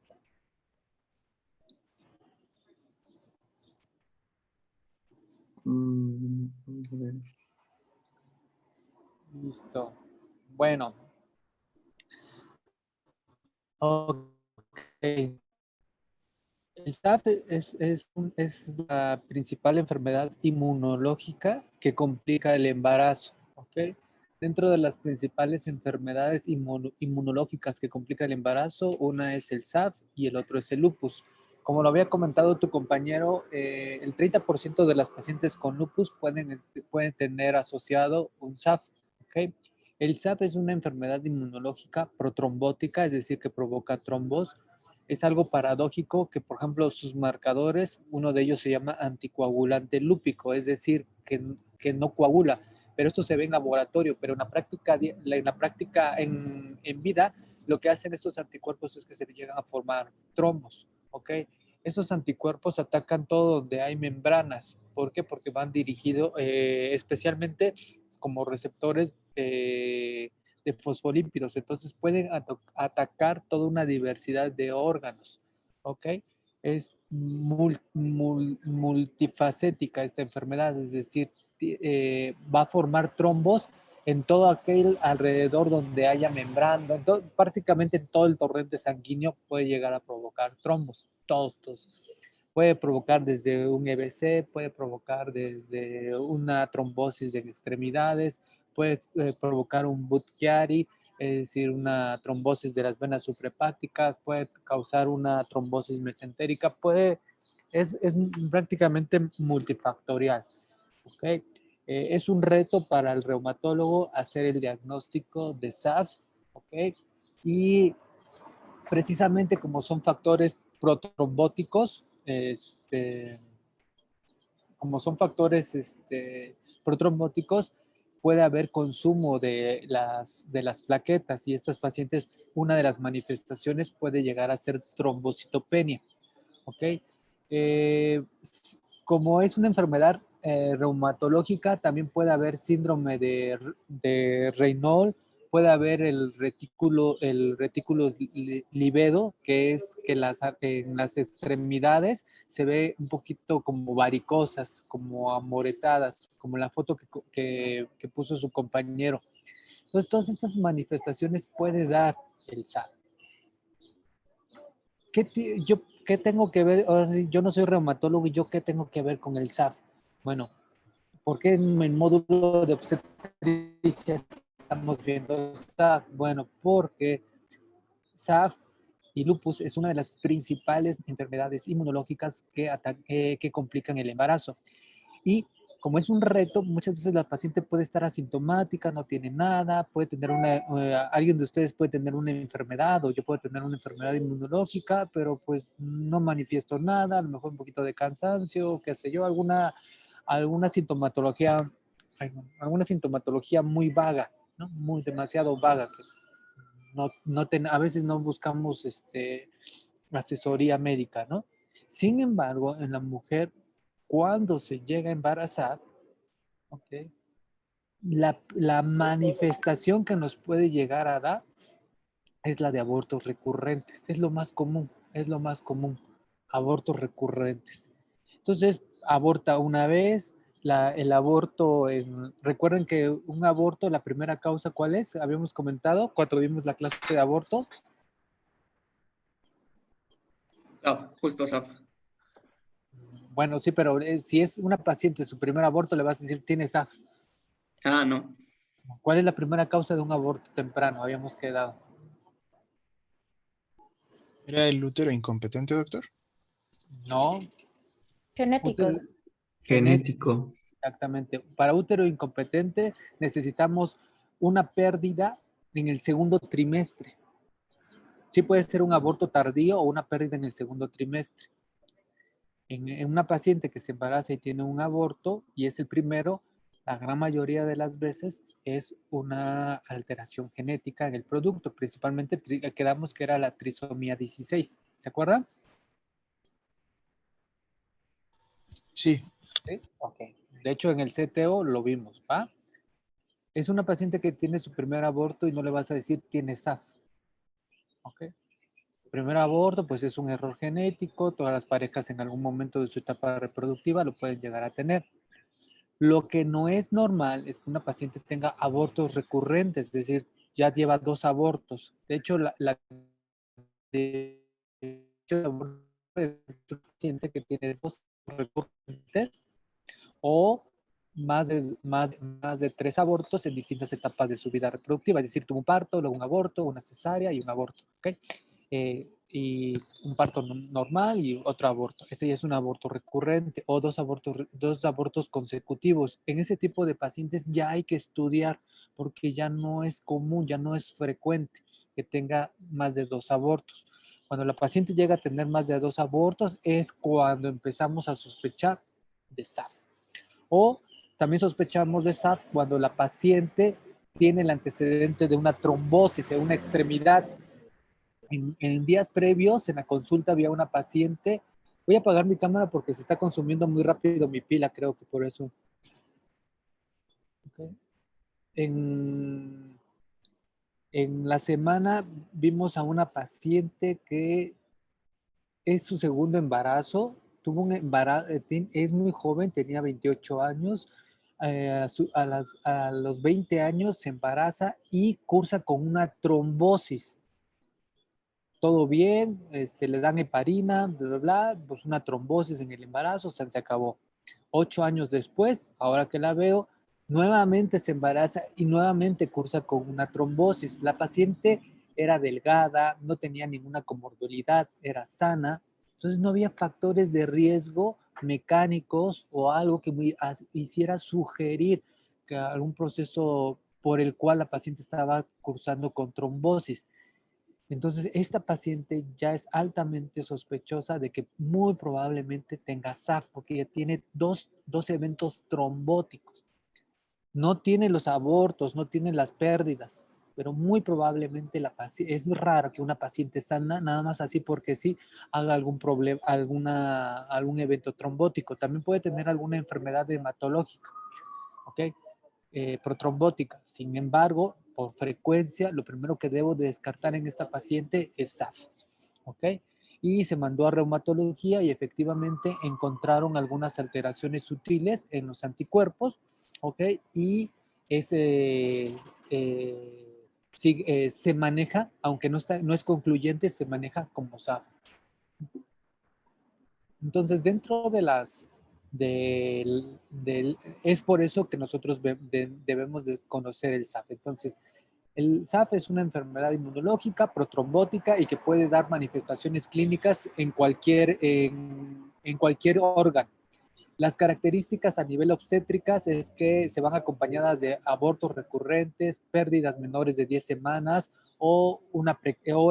Speaker 5: Vamos a ver.
Speaker 2: Listo. Bueno. Ok. El SAF es la principal enfermedad inmunológica que complica el embarazo. ¿Ok? Dentro de las principales enfermedades inmunológicas que complican el embarazo, una es el SAF y el otro es el lupus. Como lo había comentado tu compañero, el 30% de las pacientes con lupus pueden tener asociado un SAF. ¿Ok? El SAF es una enfermedad inmunológica protrombótica, es decir, que provoca trombos. Es algo paradójico que, por ejemplo, sus marcadores, uno de ellos se llama anticoagulante lúpico, es decir, que no coagula, pero esto se ve en laboratorio, pero en vida, lo que hacen estos anticuerpos es que se llegan a formar trombos, ¿ok? Esos anticuerpos atacan todo donde hay membranas. ¿Por qué? Porque van dirigidos especialmente como receptores de fosfolípidos. Entonces pueden atacar toda una diversidad de órganos. ¿Ok? Es multifacética esta enfermedad, es decir, va a formar trombos en todo aquel alrededor donde haya membrana, prácticamente en todo el torrente sanguíneo puede llegar a provocar trombos, todos. Puede provocar desde un EBC, puede provocar desde una trombosis de extremidades, puede provocar un Budd-Chiari, es decir, una trombosis de las venas suprahepáticas, puede causar una trombosis mesentérica, es prácticamente multifactorial. ¿Okay? Es un reto para el reumatólogo hacer el diagnóstico de SAF, ¿ok? Y precisamente como son factores protrombóticos, como son factores protrombóticos, puede haber consumo de las plaquetas y estas pacientes, una de las manifestaciones puede llegar a ser trombocitopenia. ¿Ok? Como es una enfermedad reumatológica, también puede haber síndrome de Raynaud, puede haber el retículo livedo, que es que en las extremidades se ve un poquito como varicosas, como amoretadas, como la foto que puso su compañero. Entonces, todas estas manifestaciones puede dar el SAP. ¿Qué tengo que ver? Ahora sí, yo no soy reumatólogo y yo qué tengo que ver con el SAF. Bueno, ¿por qué en el módulo de obstetricia estamos viendo SAF? Bueno, porque SAF y lupus es una de las principales enfermedades inmunológicas que complican el embarazo. Y como es un reto, muchas veces la paciente puede estar asintomática, no tiene nada, puede tener alguien de ustedes puede tener una enfermedad o yo puedo tener una enfermedad inmunológica, pero pues no manifiesto nada, a lo mejor un poquito de cansancio, qué sé yo, alguna sintomatología, muy vaga, ¿no? Muy demasiado vaga, que a veces no buscamos asesoría médica, ¿no? Sin embargo, en la mujer, cuando se llega a embarazar, ¿ok? La manifestación que nos puede llegar a dar es la de abortos recurrentes. Es lo más común, abortos recurrentes. Entonces, aborta una vez, el aborto, recuerden que un aborto, la primera causa, ¿cuál es? Habíamos comentado cuando vimos la clase de aborto.
Speaker 1: SAF, justo SAF.
Speaker 2: Bueno, sí, pero si es una paciente, su primer aborto, le vas a decir, tiene SAF.
Speaker 1: Ah, no.
Speaker 2: ¿Cuál es la primera causa de un aborto temprano? Habíamos quedado.
Speaker 3: ¿Era el útero incompetente, doctor?
Speaker 2: No.
Speaker 6: Genéticos.
Speaker 5: Genético.
Speaker 2: Exactamente. Para útero incompetente necesitamos una pérdida en el segundo trimestre. Sí puede ser un aborto tardío o una pérdida en el segundo trimestre. En una paciente que se embaraza y tiene un aborto y es el primero, la gran mayoría de las veces es una alteración genética en el producto. Principalmente quedamos que era la trisomía 16. ¿Se acuerdan?
Speaker 3: Sí.
Speaker 2: Sí. Ok. De hecho, en el CTO lo vimos, ¿va? Es una paciente que tiene su primer aborto y no le vas a decir tiene SAF. ¿Ok? Primer aborto, pues es un error genético. Todas las parejas en algún momento de su etapa reproductiva lo pueden llegar a tener. Lo que no es normal es que una paciente tenga abortos recurrentes, es decir, ya lleva 2 abortos. De hecho, de hecho, es un paciente que tiene 2 recurrentes o más de 3 abortos en distintas etapas de su vida reproductiva, es decir, tuvo un parto, luego un aborto, una cesárea y un aborto, ¿ok? Y un parto normal y otro aborto. Ese ya es un aborto recurrente o 2 abortos consecutivos. En ese tipo de pacientes ya hay que estudiar porque ya no es común, ya no es frecuente que tenga más de 2 abortos. Cuando la paciente llega a tener más de 2 abortos es cuando empezamos a sospechar de SAF. O también sospechamos de SAF cuando la paciente tiene el antecedente de una trombosis en una extremidad. En días previos, en la consulta, había una paciente. Voy a apagar mi cámara porque se está consumiendo muy rápido mi pila, creo que por eso. Okay. En la semana vimos a una paciente que es su segundo embarazo. Tuvo un embarazo, es muy joven, tenía 28 años. A los 20 años se embaraza y cursa con una trombosis. Todo bien, le dan heparina, bla, bla, bla, pues una trombosis en el embarazo, se acabó. 8 años después, ahora que la veo, nuevamente se embaraza y nuevamente cursa con una trombosis. La paciente era delgada, no tenía ninguna comorbilidad, era sana, entonces no había factores de riesgo mecánicos o algo que me hiciera sugerir que algún proceso por el cual la paciente estaba cursando con trombosis. Entonces, esta paciente ya es altamente sospechosa de que muy probablemente tenga SAF, porque ya tiene dos eventos trombóticos. No tiene los abortos, no tiene las pérdidas, pero muy probablemente es raro que una paciente sana, nada más así porque sí, haga algún problema, algún evento trombótico. También puede tener alguna enfermedad hematológica, ¿ok? Protrombótica. Sin embargo, por frecuencia, lo primero que debo de descartar en esta paciente es SAF. ¿Ok? Y se mandó a reumatología y efectivamente encontraron algunas alteraciones sutiles en los anticuerpos. ¿Ok? Y se maneja, aunque no es concluyente, se maneja como SAF. Entonces, dentro de es por eso que nosotros debemos de conocer el SAF. Entonces, el SAF es una enfermedad inmunológica, protrombótica y que puede dar manifestaciones clínicas en cualquier órgano. Las características a nivel obstétricas es que se van acompañadas de abortos recurrentes, pérdidas menores de 10 semanas o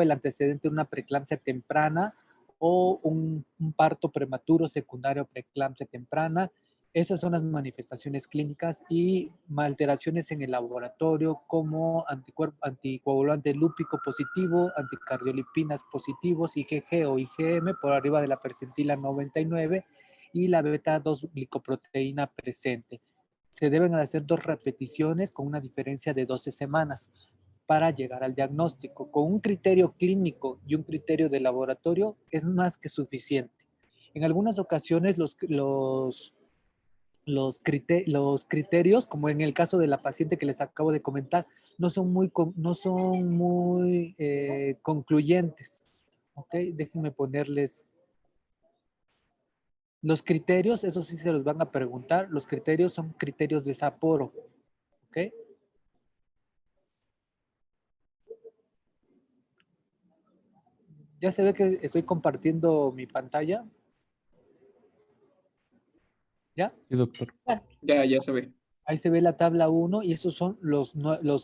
Speaker 2: el antecedente de una preeclampsia temprana o un parto prematuro secundario a preeclampsia temprana. Esas son las manifestaciones clínicas y alteraciones en el laboratorio como anticoagulante lúpico positivo, anticardiolipinas positivos, IgG o IgM por arriba de la percentila 99 y la beta-2 glicoproteína presente. Se deben hacer 2 repeticiones con una diferencia de 12 semanas para llegar al diagnóstico. Con un criterio clínico y un criterio de laboratorio es más que suficiente. En algunas ocasiones los criterios, como en el caso de la paciente que les acabo de comentar, no son muy concluyentes. ¿Ok? Déjenme ponerles los criterios, eso sí se los van a preguntar. Los criterios son criterios de Sapporo. ¿Ok? Ya se ve que estoy compartiendo mi pantalla. ¿Ya?
Speaker 4: Sí, doctor.
Speaker 1: Ya se ve.
Speaker 2: Ahí se ve la tabla 1 y esos son los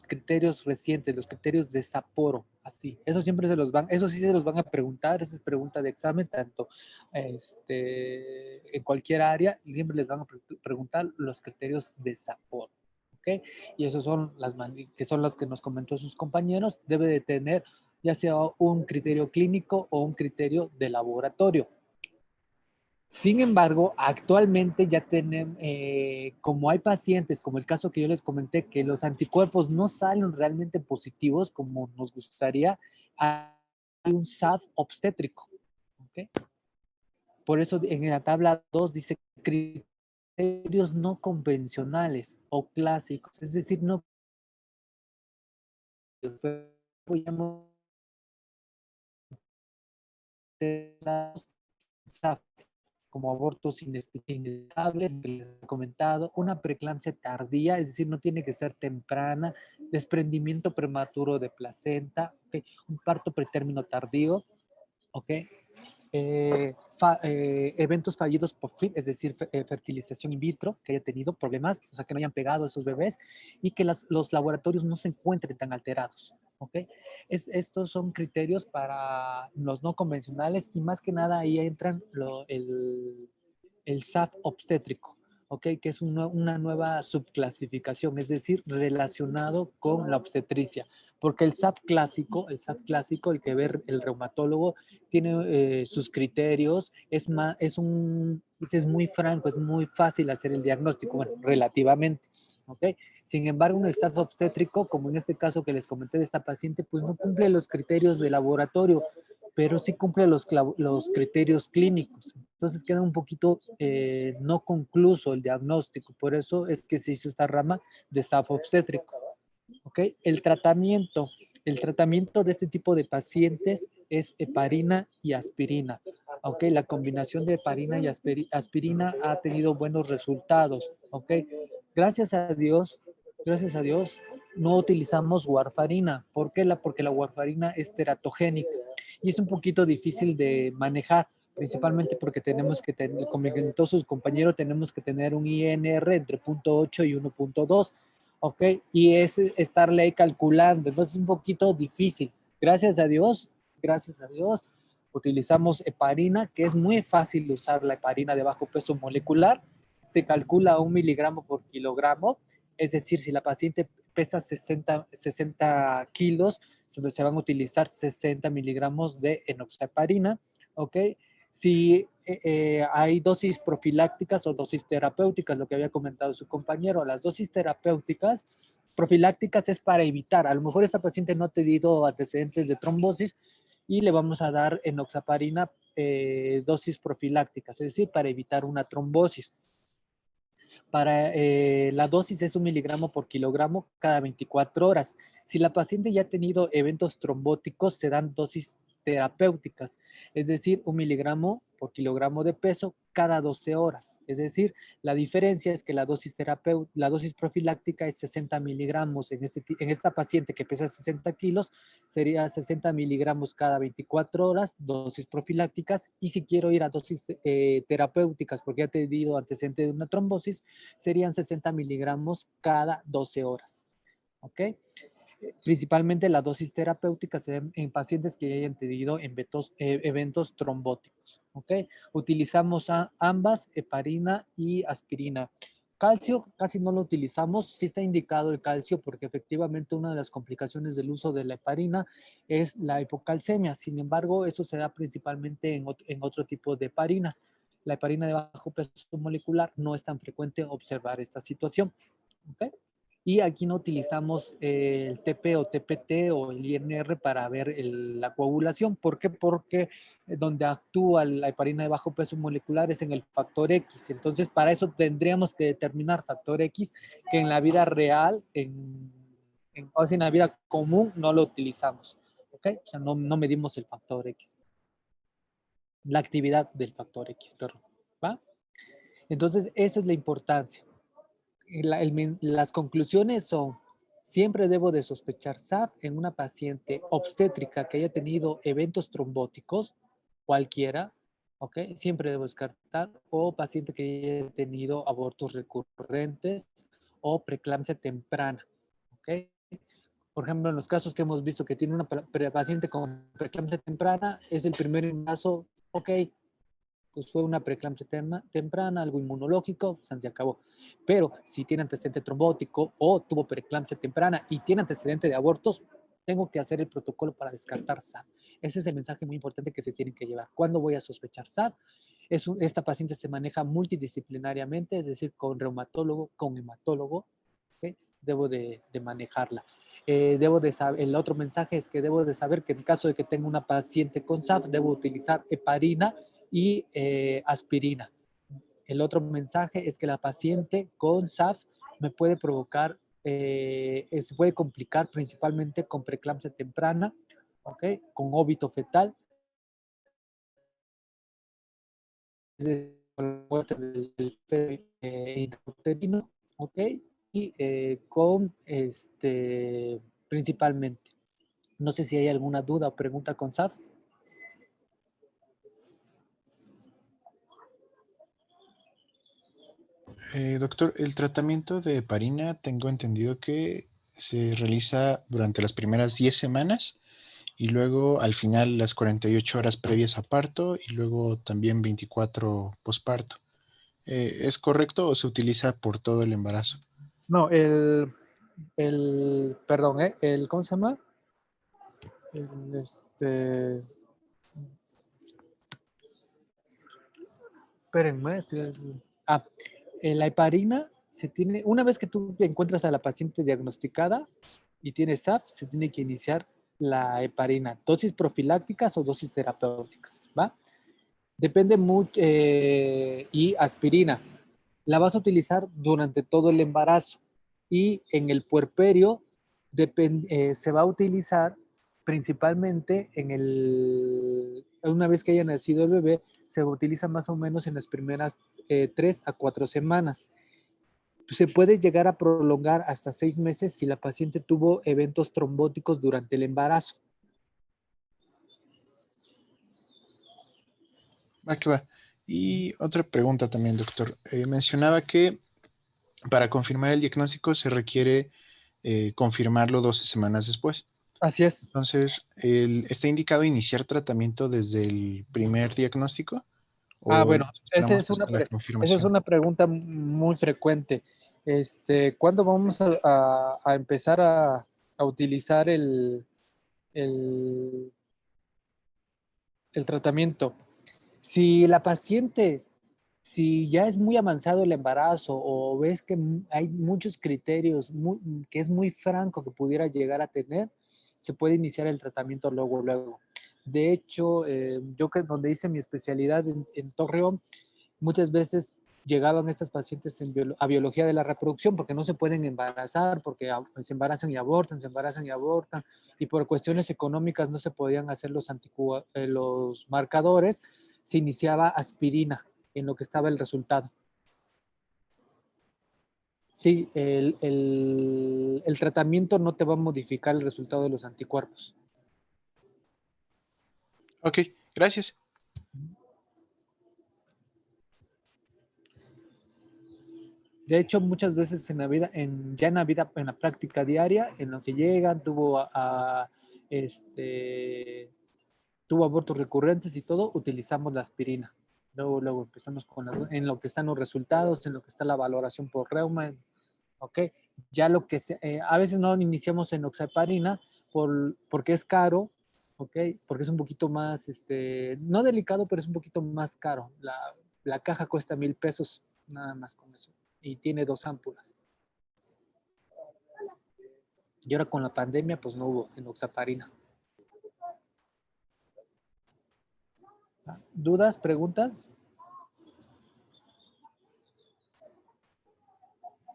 Speaker 2: criterios recientes, los criterios de Sapporo, así. Eso siempre eso sí se los van a preguntar, esa es pregunta de examen, tanto en cualquier área, siempre les van a preguntar los criterios de Sapporo, ¿ok? Y esos son que son los que nos comentó sus compañeros, debe de tener ya sea un criterio clínico o un criterio de laboratorio. Sin embargo, actualmente ya tenemos, como hay pacientes, como el caso que yo les comenté, que los anticuerpos no salen realmente positivos como nos gustaría, hay un SAF obstétrico. ¿Okay? Por eso en la tabla 2 dice criterios no convencionales o clásicos, es decir, no SAF, como abortos inestables, que les he comentado, una preeclampsia tardía, es decir, no tiene que ser temprana, desprendimiento prematuro de placenta, ¿okay? Un parto pretérmino tardío, ¿ok? Eventos fallidos por FIV, es decir, fertilización in vitro, que haya tenido problemas, o sea, que no hayan pegado a esos bebés y que los laboratorios no se encuentren tan alterados. ¿Ok? Estos son criterios para los no convencionales y más que nada ahí entran el SAF obstétrico, ¿ok? Que es una nueva subclasificación, es decir, relacionado con la obstetricia, porque el SAF clásico, el que ve el reumatólogo, tiene sus criterios, es muy franco, es muy fácil hacer el diagnóstico, bueno, relativamente, ¿ok? Sin embargo, en el SAF obstétrico, como en este caso que les comenté de esta paciente, pues no cumple los criterios de laboratorio, pero sí cumple los criterios clínicos. Entonces queda un poquito no concluso el diagnóstico, por eso es que se hizo esta rama de SAF obstétrico. ¿Ok? El tratamiento de este tipo de pacientes es heparina y aspirina. ¿Ok? La combinación de heparina y aspirina ha tenido buenos resultados. ¿Ok? Gracias a Dios, no utilizamos warfarina. ¿Por qué? Porque la warfarina es teratogénica y es un poquito difícil de manejar, principalmente porque tenemos que tener, como comentó sus compañeros, tenemos que tener un INR entre 0.8 y 1.2, ¿ok? Y es estarle ahí calculando, entonces es un poquito difícil. Gracias a Dios, utilizamos heparina, que es muy fácil usar la heparina de bajo peso molecular, se calcula 1 miligramo por kilogramo, es decir, si la paciente pesa 60 kilos, se van a utilizar 60 miligramos de enoxaparina, ¿ok? Si hay dosis profilácticas o dosis terapéuticas, lo que había comentado su compañero, las dosis terapéuticas, profilácticas es para evitar, a lo mejor esta paciente no ha tenido antecedentes de trombosis y le vamos a dar enoxaparina dosis profilácticas, es decir, para evitar una trombosis. Para la dosis es 1 miligramo por kilogramo cada 24 horas. Si la paciente ya ha tenido eventos trombóticos, se dan dosis terapéuticas, es decir, 1 miligramo por kilogramo de peso cada 12 horas. Es decir, la diferencia es que la dosis profiláctica es 60 miligramos. En esta paciente que pesa 60 kilos, sería 60 miligramos cada 24 horas, dosis profilácticas. Y si quiero ir a dosis terapéuticas porque ha tenido antecedente de una trombosis, serían 60 miligramos cada 12 horas. ¿Ok? Principalmente la dosis terapéutica se da en pacientes que hayan tenido eventos trombóticos. ¿Ok? Utilizamos ambas, heparina y aspirina. Calcio casi no lo utilizamos, sí está indicado el calcio porque efectivamente una de las complicaciones del uso de la heparina es la hipocalcemia. Sin embargo, eso se da principalmente en otro tipo de heparinas. La heparina de bajo peso molecular no es tan frecuente observar esta situación. ¿Ok? Y aquí no utilizamos el TP o TPT o el INR para ver la coagulación. ¿Por qué? Porque donde actúa la heparina de bajo peso molecular es en el factor X. Entonces, para eso tendríamos que determinar factor X, que en la vida real, o sea, en la vida común, no lo utilizamos. ¿Ok? O sea, no medimos el factor X. La actividad del factor X, perdón. ¿Va? Entonces, esa es la importancia. Las conclusiones son, siempre debo de sospechar SAF en una paciente obstétrica que haya tenido eventos trombóticos, cualquiera, ¿ok? Siempre debo descartar, o paciente que haya tenido abortos recurrentes o preeclampsia temprana, ¿ok? Por ejemplo, en los casos que hemos visto que tiene una paciente con preeclampsia temprana, es el primer embarazo, ok, pues fue una preeclampsia temprana, algo inmunológico, se acabó. Pero si tiene antecedente trombótico o tuvo preeclampsia temprana y tiene antecedente de abortos, tengo que hacer el protocolo para descartar SAP. Ese es el mensaje muy importante que se tiene que llevar. ¿Cuándo voy a sospechar SAP? Esta paciente se maneja multidisciplinariamente, es decir, con reumatólogo, con hematólogo, ¿ok? Debo de manejarla. El otro mensaje es que debo de saber que en caso de que tenga una paciente con SAF, debo utilizar heparina y aspirina. El otro mensaje es que la paciente con SAF me puede provocar, se puede complicar principalmente con preeclampsia temprana, ¿ok? Con óbito fetal, con la muerte del feto intrauterino, ¿ok? Y con principalmente. No sé si hay alguna duda o pregunta con SAF.
Speaker 3: Doctor, el tratamiento de heparina tengo entendido que se realiza durante las primeras 10 semanas y luego al final las 48 horas previas a parto y luego también 24 posparto. ¿Es correcto o se utiliza por todo el embarazo?
Speaker 2: No, perdón, ¿cómo se llama? El, espérenme. La heparina se tiene, una vez que tú encuentras a la paciente diagnosticada y tiene SAF, se tiene que iniciar la heparina, dosis profilácticas o dosis terapéuticas, ¿va? Depende mucho, y aspirina, la vas a utilizar durante todo el embarazo y en el puerperio se va a utilizar principalmente una vez que haya nacido el bebé, se utiliza más o menos en las primeras 3 a 4 semanas. Se puede llegar a prolongar hasta 6 meses si la paciente tuvo eventos trombóticos durante el embarazo.
Speaker 3: Va que va. Y otra pregunta también, doctor. Mencionaba que para confirmar el diagnóstico se requiere confirmarlo 12 semanas después.
Speaker 2: Así es.
Speaker 3: Entonces, ¿está indicado iniciar tratamiento desde el primer diagnóstico? ¿O
Speaker 2: Bueno,
Speaker 3: nos
Speaker 2: esa
Speaker 3: esperamos
Speaker 2: es una,
Speaker 3: hasta la
Speaker 2: esa es
Speaker 3: confirmación?
Speaker 2: una pregunta muy frecuente. ¿Cuándo vamos a empezar a utilizar el, el tratamiento? Si la paciente, si ya es muy avanzado el embarazo o ves que hay muchos criterios, que es muy franco que pudiera llegar a tener, se puede iniciar el tratamiento luego, luego. De hecho, yo que donde hice mi especialidad en Torreón, muchas veces llegaban estas pacientes a biología de la reproducción porque no se pueden embarazar, porque se embarazan y abortan, y por cuestiones económicas no se podían hacer los marcadores, se iniciaba aspirina en lo que estaba el resultado. Sí, el tratamiento no te va a modificar el resultado de los anticuerpos.
Speaker 3: Ok, gracias.
Speaker 2: De hecho, muchas veces en la vida, en la práctica diaria, en lo que llegan, tuvo abortos recurrentes y todo, utilizamos la aspirina. Luego empezamos en lo que están los resultados, en lo que está la valoración por reuma, ¿ok? Ya a veces no iniciamos en oxaparina porque es caro, ¿ok? Porque es un poquito más, no delicado, pero es un poquito más caro. La caja cuesta 1,000 pesos, nada más con eso. Y tiene 2 ámpulas. Y ahora con la pandemia, pues no hubo enoxaparina. ¿Dudas, preguntas?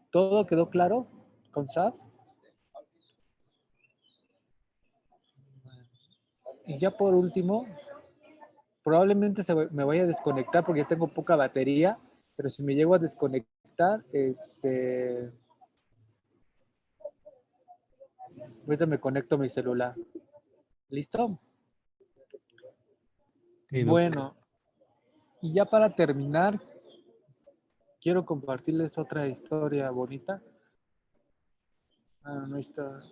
Speaker 2: ¿Todo quedó claro con SAF? Y ya por último, probablemente me vaya a desconectar porque ya tengo poca batería, pero si me llego a desconectar, ahorita me conecto a mi celular. ¿Listo?
Speaker 4: Sí,
Speaker 2: Bueno, y ya para terminar, quiero compartirles otra historia bonita. No está.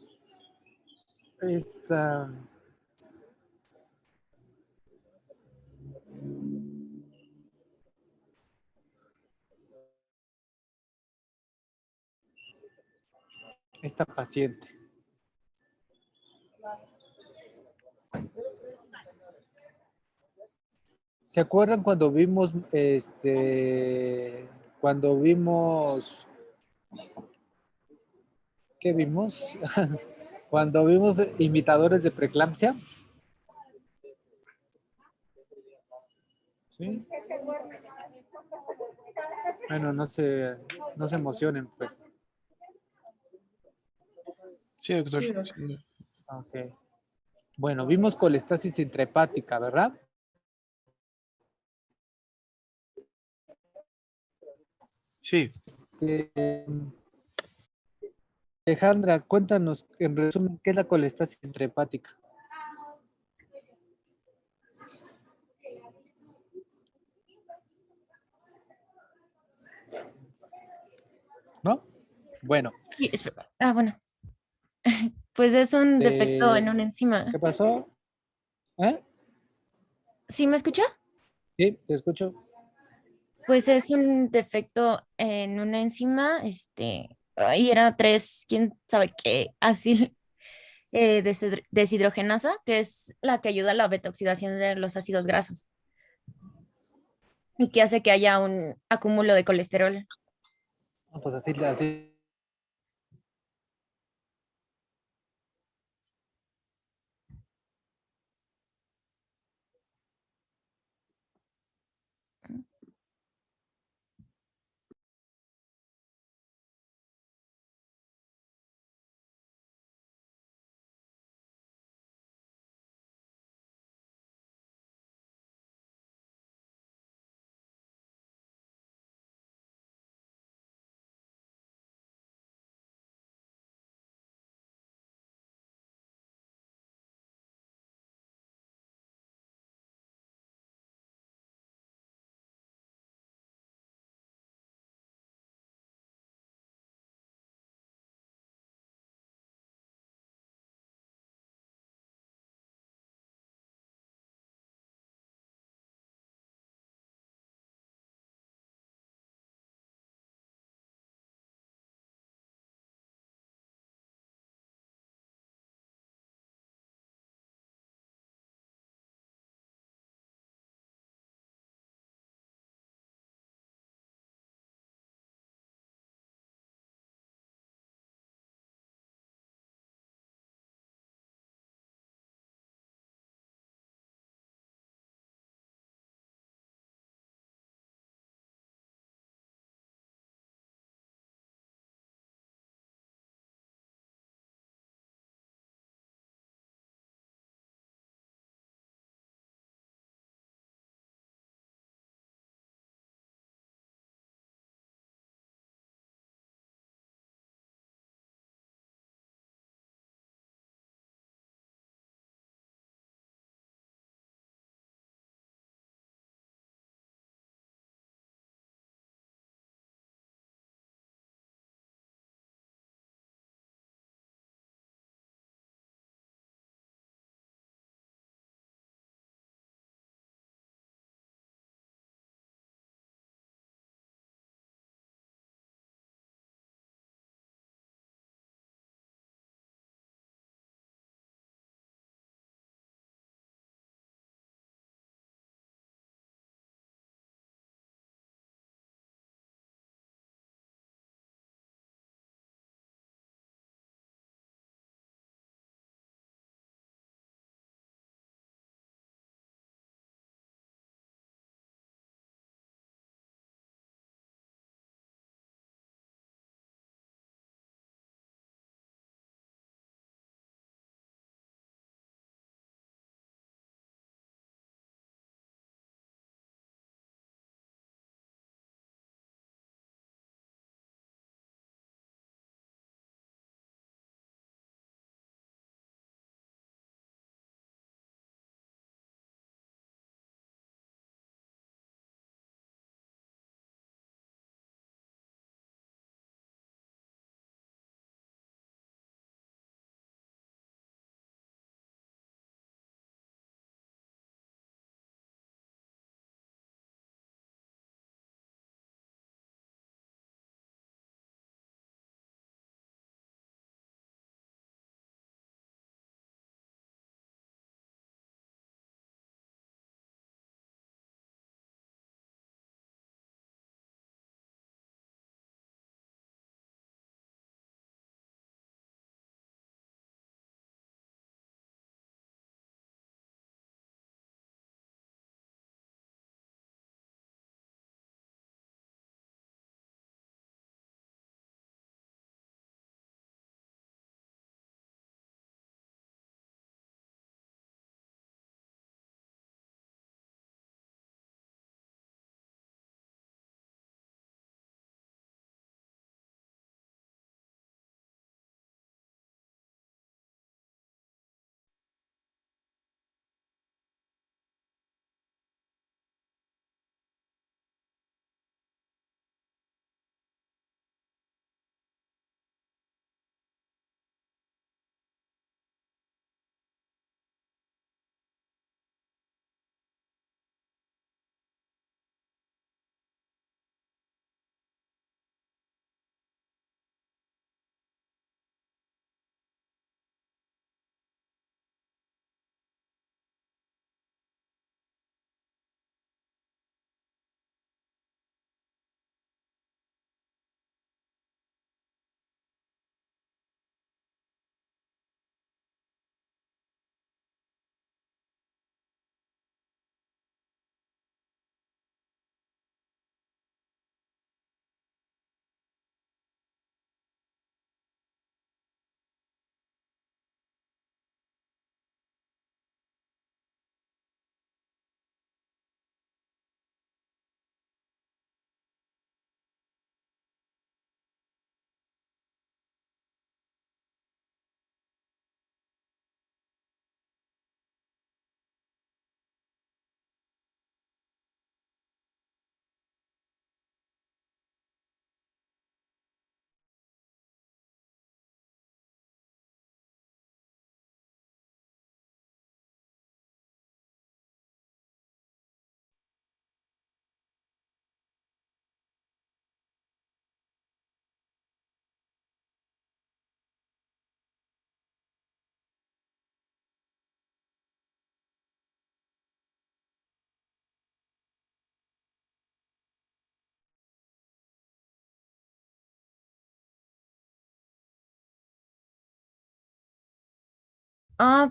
Speaker 2: Esta paciente. ¿Se acuerdan cuando vimos, ¿qué vimos? Cuando vimos imitadores de preeclampsia? ¿Sí? Bueno, no se emocionen, pues.
Speaker 3: Sí, doctor.
Speaker 5: Sí, doctor.
Speaker 3: Sí.
Speaker 2: Ok. Bueno, vimos colestasis intrahepática, ¿verdad?
Speaker 3: Sí,
Speaker 2: Este, Alejandra, cuéntanos en resumen, ¿qué es la colestasis intrahepática? ¿No? Bueno,
Speaker 6: Sí, bueno. Pues es un defecto en
Speaker 2: ¿qué
Speaker 6: una enzima.
Speaker 2: pasó? ¿Eh?
Speaker 6: ¿Sí me escucha?
Speaker 2: Sí, te escucho.
Speaker 6: Pues es un defecto en una enzima, y era quién sabe qué, así, deshidrogenasa, que es la que ayuda a la beta-oxidación de los ácidos grasos y que hace que haya un acúmulo de colesterol.
Speaker 2: No, pues así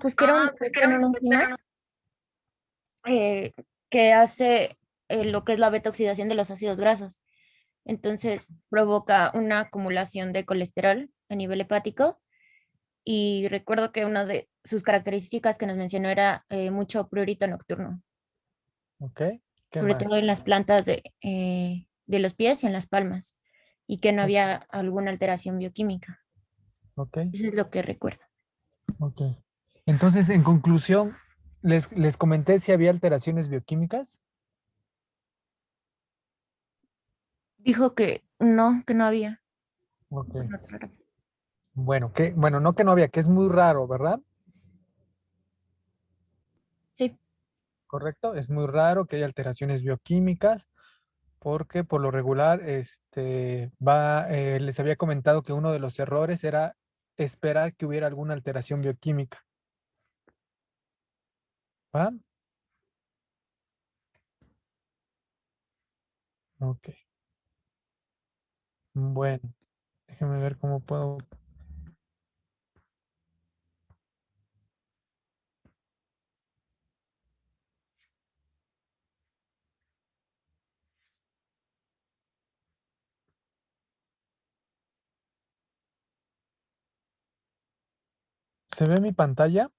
Speaker 6: Pues que era un defecto en una enzima que hace lo que es la beta-oxidación de los ácidos grasos. Entonces provoca una acumulación de colesterol a nivel hepático. Y recuerdo que una de sus características que nos mencionó era mucho prurito nocturno,
Speaker 2: Ok. ¿Qué
Speaker 6: sobre
Speaker 2: más?
Speaker 6: todo en las plantas de los pies y en las palmas, y que no
Speaker 2: Ok.
Speaker 6: había alguna alteración bioquímica.
Speaker 2: Ok.
Speaker 6: Eso es lo que recuerdo.
Speaker 2: Ok. Entonces, en conclusión, les comenté si había alteraciones bioquímicas.
Speaker 6: Dijo que no había.
Speaker 2: Ok.
Speaker 6: Bueno, claro.
Speaker 2: Bueno, no que no había, que es muy raro, ¿verdad?
Speaker 6: Sí,
Speaker 2: Correcto, es muy raro que haya alteraciones bioquímicas, porque por lo regular, les había comentado que uno de los errores era esperar que hubiera alguna alteración bioquímica. ¿Va? Ok. Bueno, déjenme ver cómo puedo. ¿Se ve mi pantalla?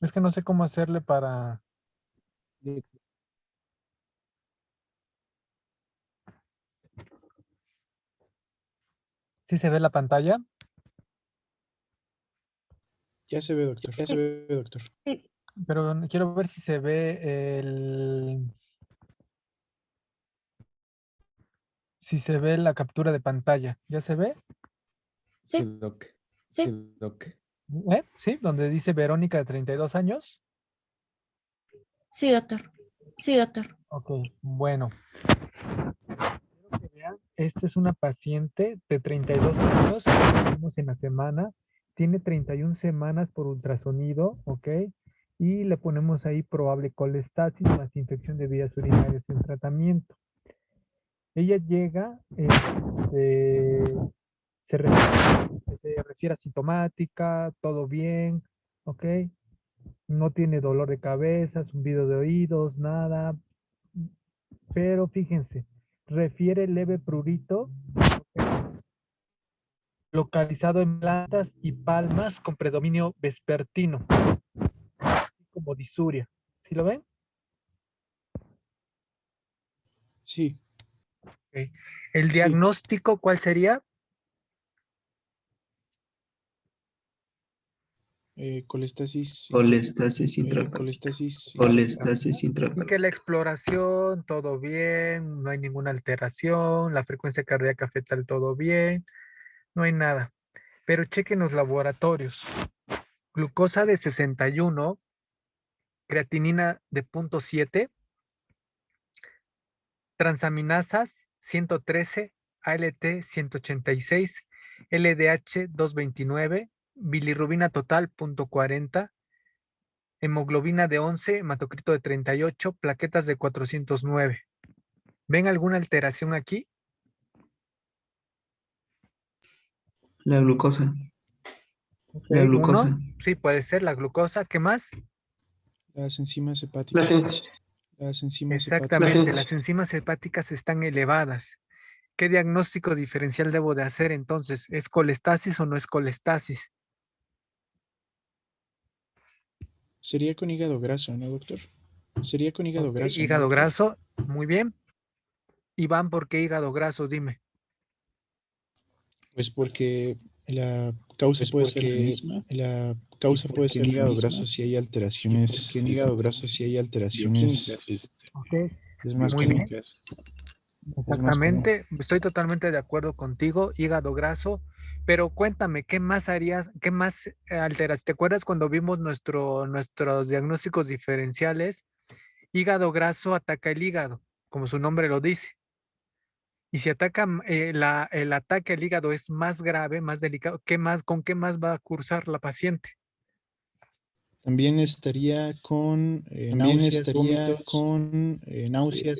Speaker 2: Es que no sé cómo hacerle para. ¿Sí se ve la pantalla?
Speaker 3: Ya se ve, doctor. Ya se ve, doctor.
Speaker 6: sí,
Speaker 2: Pero quiero ver si se ve si se ve la captura de pantalla. ¿Ya se ve?
Speaker 4: Sí,
Speaker 6: sí,
Speaker 4: doc.
Speaker 6: sí,
Speaker 4: Sí, doc.
Speaker 2: Sí, donde dice Verónica de 32 años.
Speaker 6: sí, doctor. Sí, doctor.
Speaker 2: Ok, bueno. Quiero que vean, esta es una paciente de 32 años que vimos en la semana. Tiene 31 semanas por ultrasonido, ¿ok? Y le ponemos ahí probable colestasis más infección de vías urinarias en tratamiento. Ella llega, se refiere asintomática, todo bien, ¿ok? No tiene dolor de cabeza, zumbido de oídos, nada. Pero fíjense, refiere leve prurito, ¿ok? Localizado en plantas y palmas con predominio vespertino, como disuria. ¿Sí lo ven?
Speaker 3: Sí,
Speaker 2: Ok. ¿El
Speaker 3: sí.
Speaker 2: diagnóstico cuál sería?
Speaker 3: Colestasis.
Speaker 7: Colestasis intrahepática.
Speaker 3: Colestasis.
Speaker 7: Colestasis
Speaker 2: Y que
Speaker 7: intrahepática.
Speaker 2: la exploración, todo bien, no hay ninguna alteración, la frecuencia cardíaca fetal, todo bien, no hay nada. Pero chequen los laboratorios. Glucosa de 61, creatinina de 0.7, transaminasas 113, ALT 186, LDH 229, bilirrubina total 0.40, hemoglobina de 11, hematocrito de 38, plaquetas de 409. ¿Ven alguna alteración aquí?
Speaker 7: La glucosa.
Speaker 2: Ok,
Speaker 7: La
Speaker 2: uno,
Speaker 7: glucosa.
Speaker 2: sí, puede ser la glucosa. ¿Qué más?
Speaker 3: Las enzimas hepáticas. Las enzimas
Speaker 2: Exactamente, las enzimas hepáticas están elevadas. ¿Qué diagnóstico diferencial debo de hacer entonces? ¿Es colestasis o no es colestasis?
Speaker 3: Sería con hígado graso, ¿no, doctor? Sería con hígado
Speaker 2: Ok,
Speaker 3: graso. ¿no,
Speaker 2: hígado
Speaker 3: doctor?
Speaker 2: graso, muy bien. Iván, ¿por qué hígado graso? Dime.
Speaker 3: Pues porque la causa puede ser la misma. La causa puede ser
Speaker 8: en
Speaker 3: la
Speaker 8: hígado
Speaker 3: misma.
Speaker 8: graso si hay alteraciones.
Speaker 3: Porque en hígado graso si hay alteraciones.
Speaker 2: Ok,
Speaker 3: Es más
Speaker 2: muy
Speaker 3: común.
Speaker 2: bien.
Speaker 3: Es más común.
Speaker 2: Exactamente, estoy totalmente de acuerdo contigo, hígado graso, pero cuéntame, ¿qué más harías, qué más alteras? ¿Te acuerdas cuando vimos nuestros diagnósticos diferenciales? Hígado graso ataca el hígado, como su nombre lo dice. Y si ataca el ataque al hígado es más grave, más delicado, ¿con qué más va a cursar la paciente?
Speaker 3: También estaría con náuseas,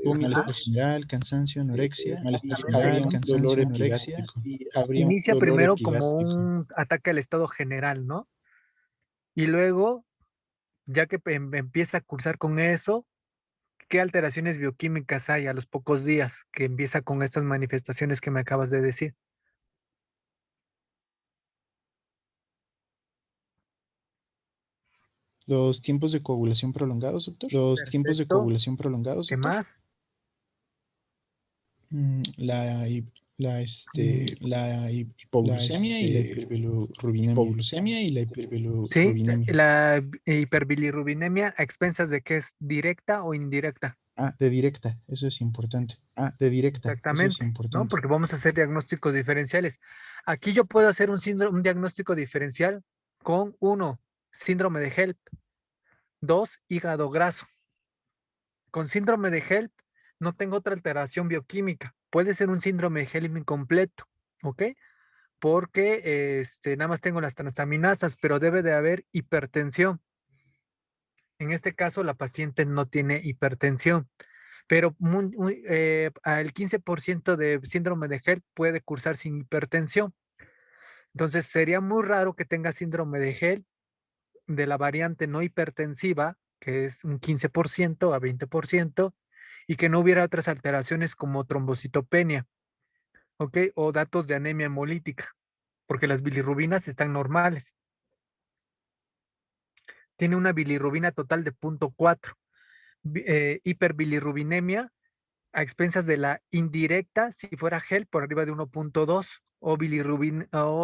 Speaker 3: malestar general, cansancio, anorexia.
Speaker 8: Malestar
Speaker 3: Y habría
Speaker 8: general,
Speaker 3: un
Speaker 8: cansancio,
Speaker 3: dolor
Speaker 8: anorexia
Speaker 3: epigástrico.
Speaker 8: y habría un
Speaker 2: Inicia
Speaker 8: dolor
Speaker 2: primero como
Speaker 8: epigástrico.
Speaker 2: un ataque al estado general, ¿no? Y luego, ya que empieza a cursar con eso, ¿qué alteraciones bioquímicas hay a los pocos días que empieza con estas manifestaciones que me acabas de decir?
Speaker 3: Los tiempos de coagulación prolongados, doctor. Los tiempos de
Speaker 2: Perfecto.
Speaker 3: coagulación prolongados,
Speaker 2: ¿Qué
Speaker 3: doctor.
Speaker 2: más?
Speaker 3: La hipoglucemia y la hiperbilirubinemia.
Speaker 2: Sí, la hiperbilirrubinemia a expensas de qué es directa o indirecta.
Speaker 3: De directa, eso es importante. De directa, eso es
Speaker 2: Exactamente, ¿no?
Speaker 3: importante.
Speaker 2: Porque vamos a hacer diagnósticos diferenciales. Aquí yo puedo hacer un diagnóstico diferencial con 1, síndrome de HELP, 2, hígado graso. Con síndrome de HELP no tengo otra alteración bioquímica. Puede ser un síndrome de HELP incompleto, ¿ok? Porque nada más tengo las transaminasas, pero debe de haber hipertensión. En este caso, la paciente no tiene hipertensión, pero el 15% de síndrome de HELP puede cursar sin hipertensión. Entonces, sería muy raro que tenga síndrome de HELP de la variante no hipertensiva, que es un 15% a 20%, y que no hubiera otras alteraciones como trombocitopenia, ¿ok? O datos de anemia hemolítica, porque las bilirrubinas están normales. Tiene una bilirrubina total de 0.4. Hiperbilirrubinemia a expensas de la indirecta, si fuera gel, por arriba de 1.2, o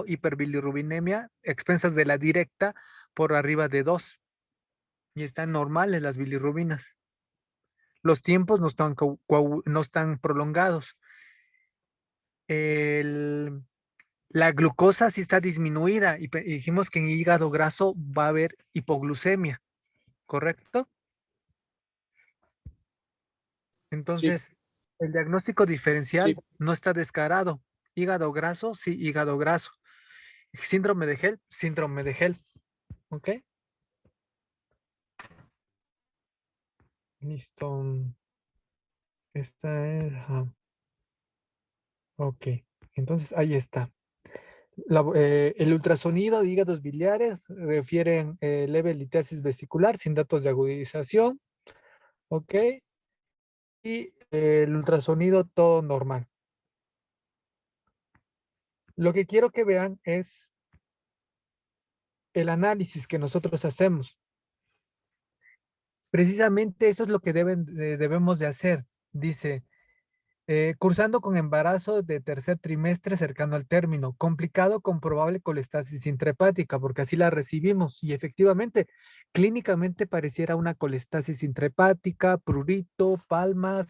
Speaker 2: hiperbilirrubinemia a expensas de la directa por arriba de 2. Y están normales las bilirrubinas. Los tiempos no están prolongados. La glucosa sí está disminuida y dijimos que en hígado graso va a haber hipoglucemia, ¿correcto? Entonces, el diagnóstico diferencial no está descarado. Hígado graso, sí, hígado graso. Síndrome de HELP, síndrome de HELP. ¿Ok? Listo. Esta es... Ok, entonces ahí está. El ultrasonido de hígados biliares refieren leve litiasis vesicular sin datos de agudización. Ok. Y el ultrasonido todo normal. Lo que quiero que vean es el análisis que nosotros hacemos. Precisamente eso es lo que debemos de hacer. Dice, cursando con embarazo de tercer trimestre cercano al término, complicado con probable colestasis intrahepática, porque así la recibimos. Y efectivamente, clínicamente pareciera una colestasis intrahepática, prurito, palma,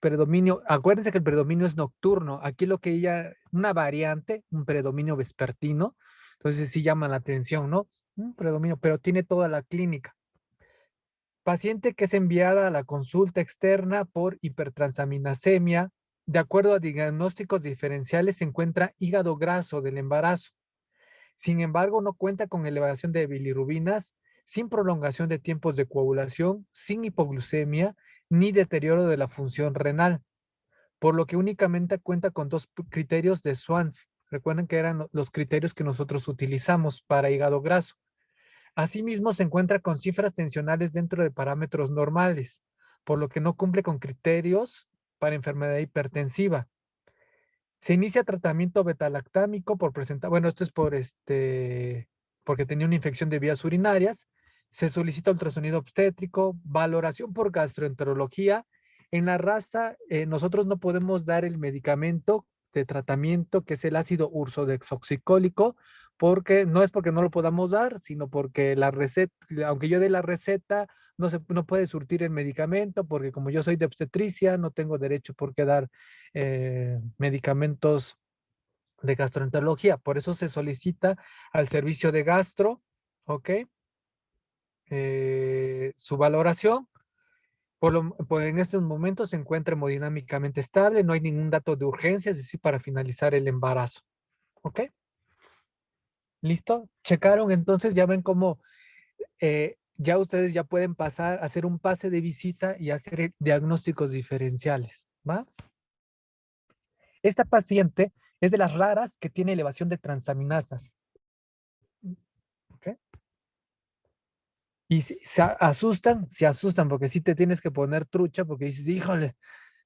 Speaker 2: predominio. Acuérdense que el predominio es nocturno. Aquí lo que una variante, un predominio vespertino. Entonces sí llama la atención, ¿no? Un predominio, pero tiene toda la clínica. Paciente que es enviada a la consulta externa por hipertransaminasemia. De acuerdo a diagnósticos diferenciales, se encuentra hígado graso del embarazo. Sin embargo, no cuenta con elevación de bilirrubinas, sin prolongación de tiempos de coagulación, sin hipoglucemia, ni deterioro de la función renal, por lo que únicamente cuenta con 2 criterios de Schwann. Recuerden que eran los criterios que nosotros utilizamos para hígado graso. Asimismo, se encuentra con cifras tensionales dentro de parámetros normales, por lo que no cumple con criterios para enfermedad hipertensiva. Se inicia tratamiento betalactámico por presentar, bueno, esto es porque tenía una infección de vías urinarias. Se solicita ultrasonido obstétrico, valoración por gastroenterología. En la raza, nosotros no podemos dar el medicamento de tratamiento que es el ácido ursodeoxycólico, porque no es porque no lo podamos dar, sino porque la receta, aunque yo dé la receta, no puede surtir el medicamento, porque como yo soy de obstetricia, no tengo derecho por qué dar medicamentos de gastroenterología. Por eso se solicita al servicio de gastro, ¿ok? Su valoración. En estos momentos se encuentra hemodinámicamente estable, no hay ningún dato de urgencia, es decir, para finalizar el embarazo. ¿Ok? ¿Listo? ¿Checaron? Entonces ya ven cómo ya ustedes ya pueden pasar a hacer un pase de visita y hacer diagnósticos diferenciales, ¿va? Esta paciente es de las raras que tiene elevación de transaminasas. Y se asustan porque sí te tienes que poner trucha porque dices, híjole,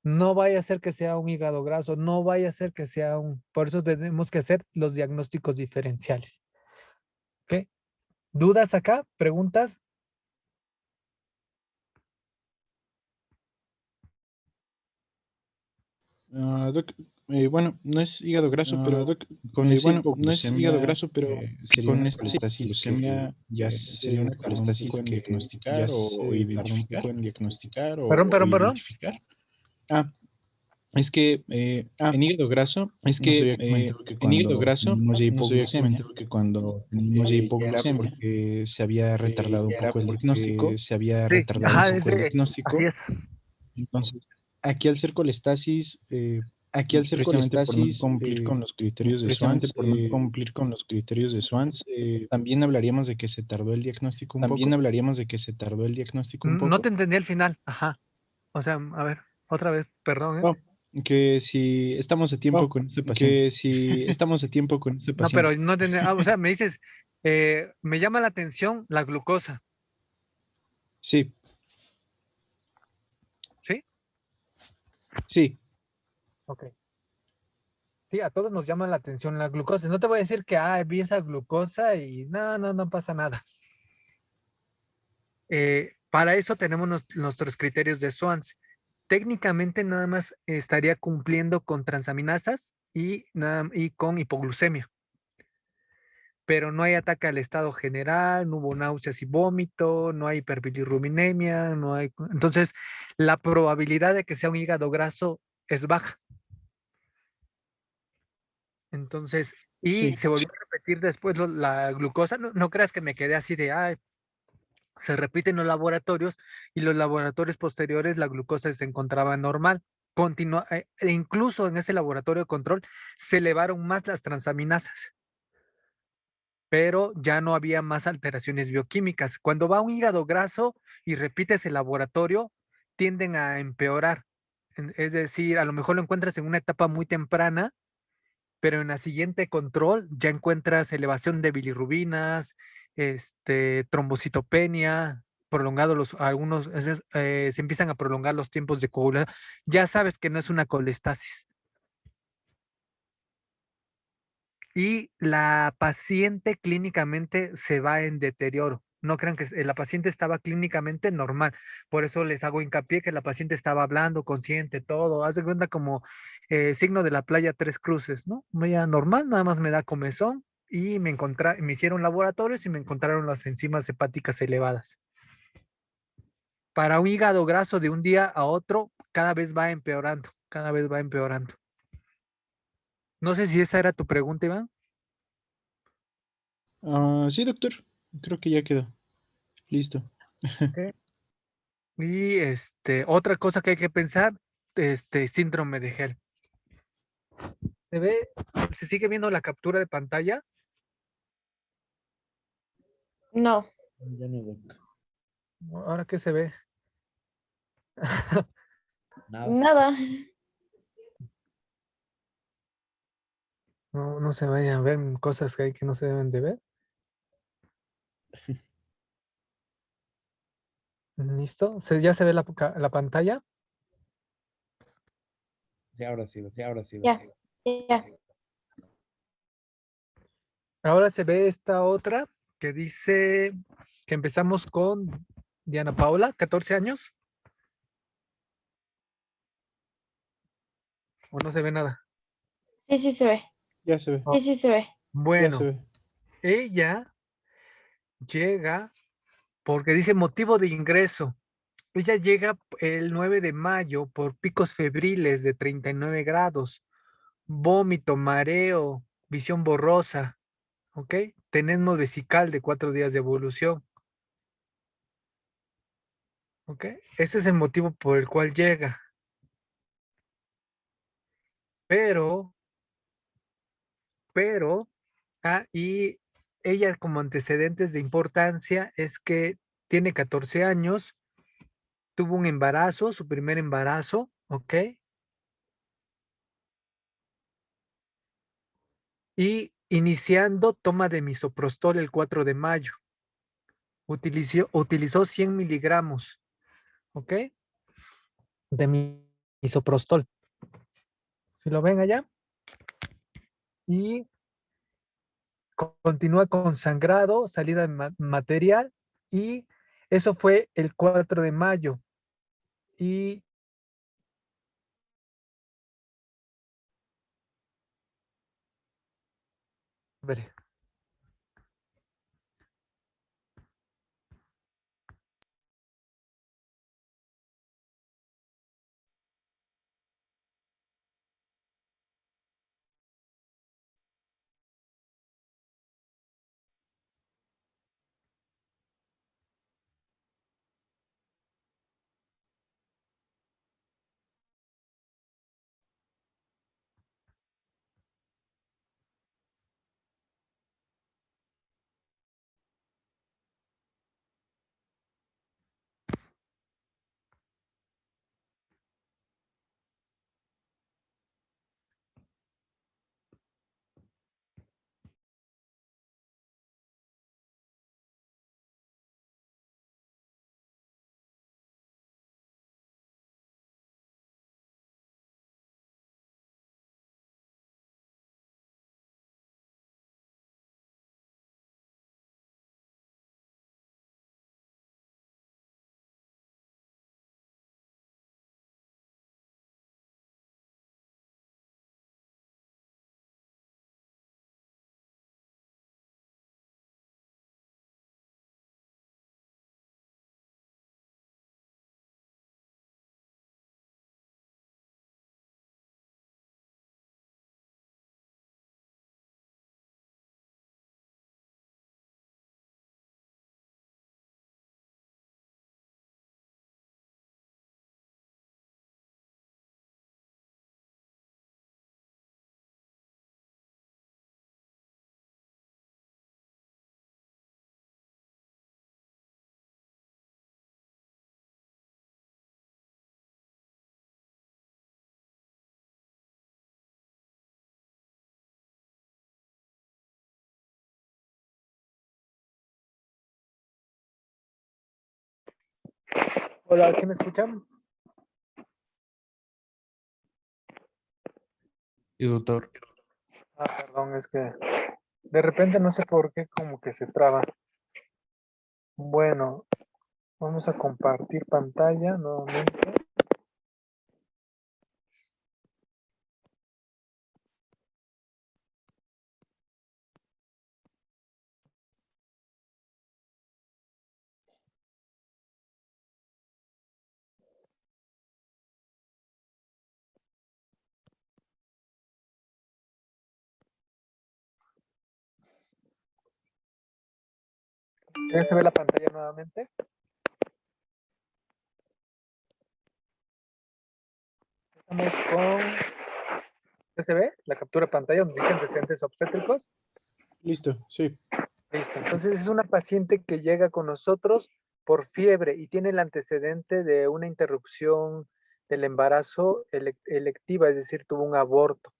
Speaker 2: no vaya a ser que sea un hígado graso, no vaya a ser que sea un... Por eso tenemos que hacer los diagnósticos diferenciales. ¿Ok? ¿Dudas acá? ¿Preguntas?
Speaker 3: Doc, bueno, no es hígado graso, pero con esa
Speaker 8: no es hígado graso, pero
Speaker 3: sería
Speaker 8: con
Speaker 3: una
Speaker 8: esa
Speaker 3: colestasis
Speaker 8: hipoglucemia
Speaker 3: ya
Speaker 8: sería una
Speaker 3: tarda un
Speaker 8: colestasis
Speaker 3: poco en
Speaker 8: que
Speaker 3: diagnosticar
Speaker 8: ya
Speaker 3: o
Speaker 8: se tarda un
Speaker 3: identificar.
Speaker 8: poco en diagnosticar
Speaker 2: Perdón,
Speaker 8: o
Speaker 2: perdón, perdón.
Speaker 8: identificar.
Speaker 3: Es que en hígado graso, nos había comentado que cuando tenemos ya hipoglucemia, era porque se había retardado un poco el diagnóstico.
Speaker 2: Sí, ajá, así es.
Speaker 3: Entonces, aquí al ser colestasis, precisamente por no cumplir con los criterios de Swan's, también hablaríamos de que se tardó el diagnóstico un poco.
Speaker 2: No te entendí al final. Ajá. O sea, a ver, otra vez, perdón, ¿eh?
Speaker 3: Oh, que si estamos a tiempo con este paciente.
Speaker 2: No, pero no entendí. O sea, me dices, me llama la atención la glucosa,
Speaker 3: Sí,
Speaker 2: ¿sí?
Speaker 3: sí.
Speaker 2: Ok. Sí, a todos nos llama la atención la glucosa. No te voy a decir que, vi esa glucosa y no pasa nada. Para eso tenemos nuestros criterios de Swan's. Técnicamente nada más estaría cumpliendo con transaminasas y con hipoglucemia, pero no hay ataque al estado general, no hubo náuseas y vómito, no hay hiperbilirrubinemia, no hay... Entonces, la probabilidad de que sea un hígado graso es baja. Entonces, y
Speaker 3: Sí.
Speaker 2: se volvió a repetir después la glucosa. No creas que me quedé así de, se repite en los laboratorios y los laboratorios posteriores la glucosa se encontraba normal. E incluso en ese laboratorio de control se elevaron más las transaminasas, pero ya no había más alteraciones bioquímicas. Cuando va un hígado graso y repites el laboratorio, tienden a empeorar. Es decir, a lo mejor lo encuentras en una etapa muy temprana, pero en la siguiente control ya encuentras elevación de bilirrubinas, trombocitopenia, se empiezan a prolongar los tiempos de coagulación. Ya sabes que no es una colestasis. Y la paciente clínicamente se va en deterioro. No crean que la paciente estaba clínicamente normal. Por eso les hago hincapié que la paciente estaba hablando, consciente, todo. Haz de cuenta como signo de la playa Tres Cruces, ¿no? Muy normal, nada más me da comezón y me hicieron laboratorios y me encontraron las enzimas hepáticas elevadas. Para un hígado graso de un día a otro, cada vez va empeorando, cada vez va empeorando. No sé si esa era tu pregunta, Iván.
Speaker 3: Sí, doctor. Creo que ya quedó. Listo.
Speaker 2: Ok. Y otra cosa que hay que pensar, síndrome de Hell. ¿Se sigue viendo la captura de pantalla?
Speaker 6: No,
Speaker 4: Ya no, doc.
Speaker 2: ¿Ahora qué se ve?
Speaker 4: Nada.
Speaker 6: nada.
Speaker 2: No se vayan a ver cosas que hay que no se deben de ver. ¿Listo? ¿Ya se ve la pantalla?
Speaker 4: Sí, ahora sí,
Speaker 6: Ya, ya.
Speaker 2: Ahora se ve esta otra que dice que empezamos con Diana Paula, 14 años. ¿O no se ve nada?
Speaker 6: Sí, sí se ve.
Speaker 3: Ya se ve.
Speaker 6: Sí, sí se ve.
Speaker 3: Ya se
Speaker 2: Bueno,
Speaker 3: ve.
Speaker 2: ella llega porque dice motivo de ingreso. Ella llega el 9 de mayo por picos febriles de 39 grados, vómito, mareo, visión borrosa, ¿ok? Tenemos vesical de 4 días de evolución, ¿ok? Ese es el motivo por el cual llega. Pero, y ella como antecedentes de importancia es que tiene 14 años, tuvo un embarazo, su primer embarazo, ¿ok? Y iniciando toma de misoprostol el 4 de mayo. utilizó 100 miligramos, ¿ok? De misoprostol. ¿Si lo ven allá? Y continúa con sangrado, salida de material, y eso fue el 4 de mayo. Y veré. Hola, ¿sí me escuchan?
Speaker 3: Sí, doctor.
Speaker 2: Perdón, es que de repente no sé por qué como que se traba. Bueno, vamos a compartir pantalla nuevamente. ¿Ya se ve la pantalla nuevamente? Estamos con... ¿Ya se ve? La captura de pantalla donde dice antecedentes obstétricos.
Speaker 8: Listo, sí.
Speaker 2: Listo. Entonces es una paciente que llega con nosotros por fiebre y tiene el antecedente de una interrupción del embarazo electiva, es decir, tuvo un aborto.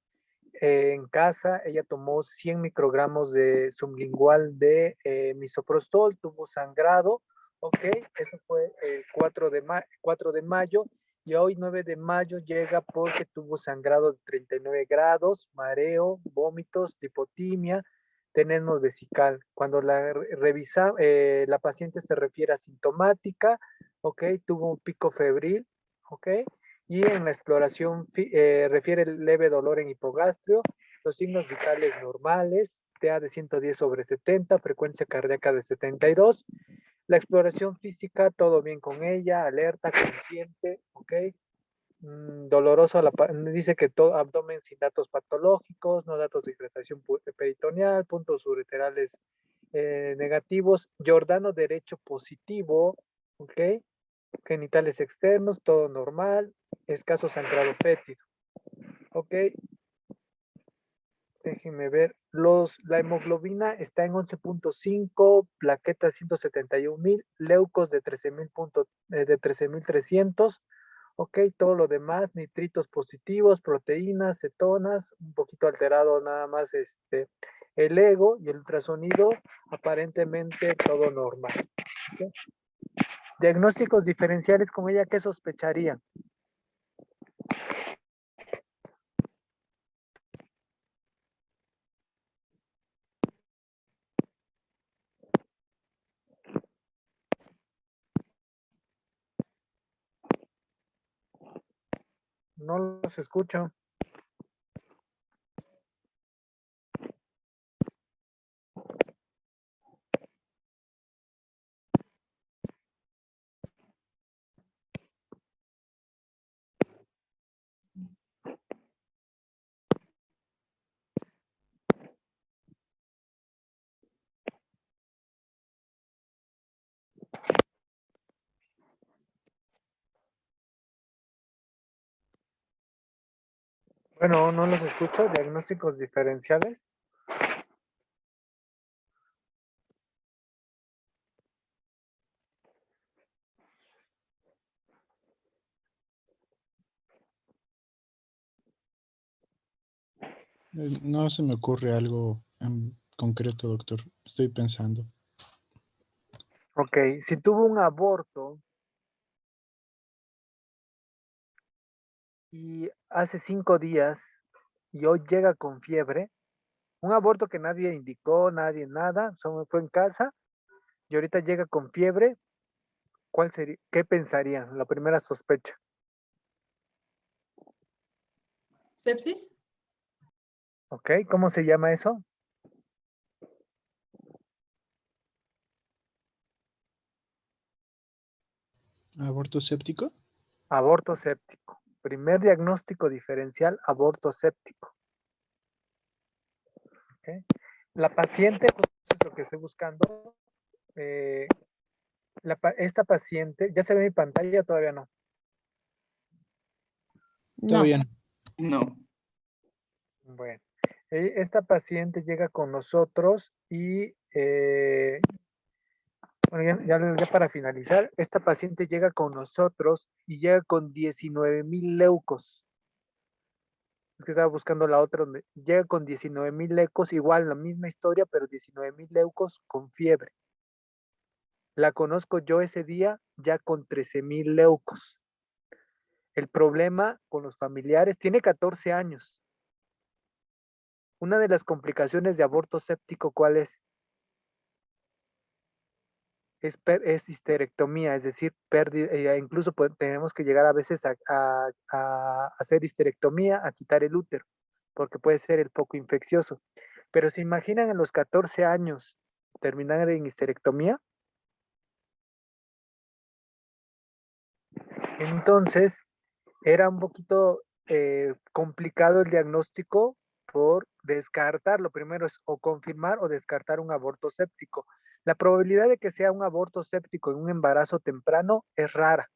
Speaker 2: En casa ella tomó 100 microgramos de sublingual de misoprostol, tuvo sangrado, ok, eso fue el 4 de mayo y hoy 9 de mayo llega porque tuvo sangrado de 39 grados, mareo, vómitos, lipotimia, tenemos vesical. Cuando la paciente se refiere asintomática, ok, tuvo un pico febril, ok, y en la exploración refiere leve dolor en hipogastrio, los signos vitales normales, TA de 110/70, frecuencia cardíaca de 72. La exploración física, todo bien con ella, alerta, consciente, ok. Doloroso, dice que todo abdomen sin datos patológicos, no datos de dilatación peritoneal, puntos ureterales negativos, Giordano derecho positivo, ok. Genitales externos, todo normal, escaso sangrado fétido. Ok, déjenme ver. La hemoglobina está en 11.5, plaquetas 171,000, leucos de 13,300. Ok, todo lo demás, nitritos positivos, proteínas, cetonas, un poquito alterado nada más el ego y el ultrasonido aparentemente todo normal. ¿Ok? Diagnósticos diferenciales con ella, ¿qué sospecharían? No los escucho. Bueno, no los escucho. Diagnósticos diferenciales.
Speaker 3: No se me ocurre algo en concreto, doctor. Estoy pensando.
Speaker 2: Ok, si tuvo un aborto y hace 5 días y hoy llega con fiebre, un aborto que nadie indicó, nadie nada, solo fue en casa y ahorita llega con fiebre, ¿cuál sería? ¿Qué pensarían? La primera sospecha.
Speaker 9: ¿Sepsis?
Speaker 2: Ok, ¿cómo se llama eso?
Speaker 3: ¿Aborto séptico?
Speaker 2: Aborto séptico. Primer diagnóstico diferencial, aborto séptico. Ok. La paciente, justo es lo que estoy buscando. Esta paciente, ¿ya se ve mi pantalla? Todavía no.
Speaker 6: No.
Speaker 3: Todavía no.
Speaker 1: No.
Speaker 2: Bueno, esta paciente llega con nosotros y, bueno, ya para finalizar, esta paciente llega con nosotros y llega con 19,000 leucos. Es que estaba buscando la otra donde llega con 19,000 leucos, igual la misma historia, pero 19,000 leucos con fiebre. La conozco yo ese día ya con 13,000 leucos. El problema con los familiares, tiene 14 años. Una de las complicaciones de aborto séptico, ¿cuál es? Es histerectomía, es decir, incluso tenemos que llegar a veces a hacer histerectomía, a quitar el útero, porque puede ser el foco infeccioso. Pero se imaginan en los 14 años terminar en histerectomía. Entonces, era un poquito complicado el diagnóstico por descartar. Lo primero es o confirmar o descartar un aborto séptico. La probabilidad de que sea un aborto séptico en un embarazo temprano es rara.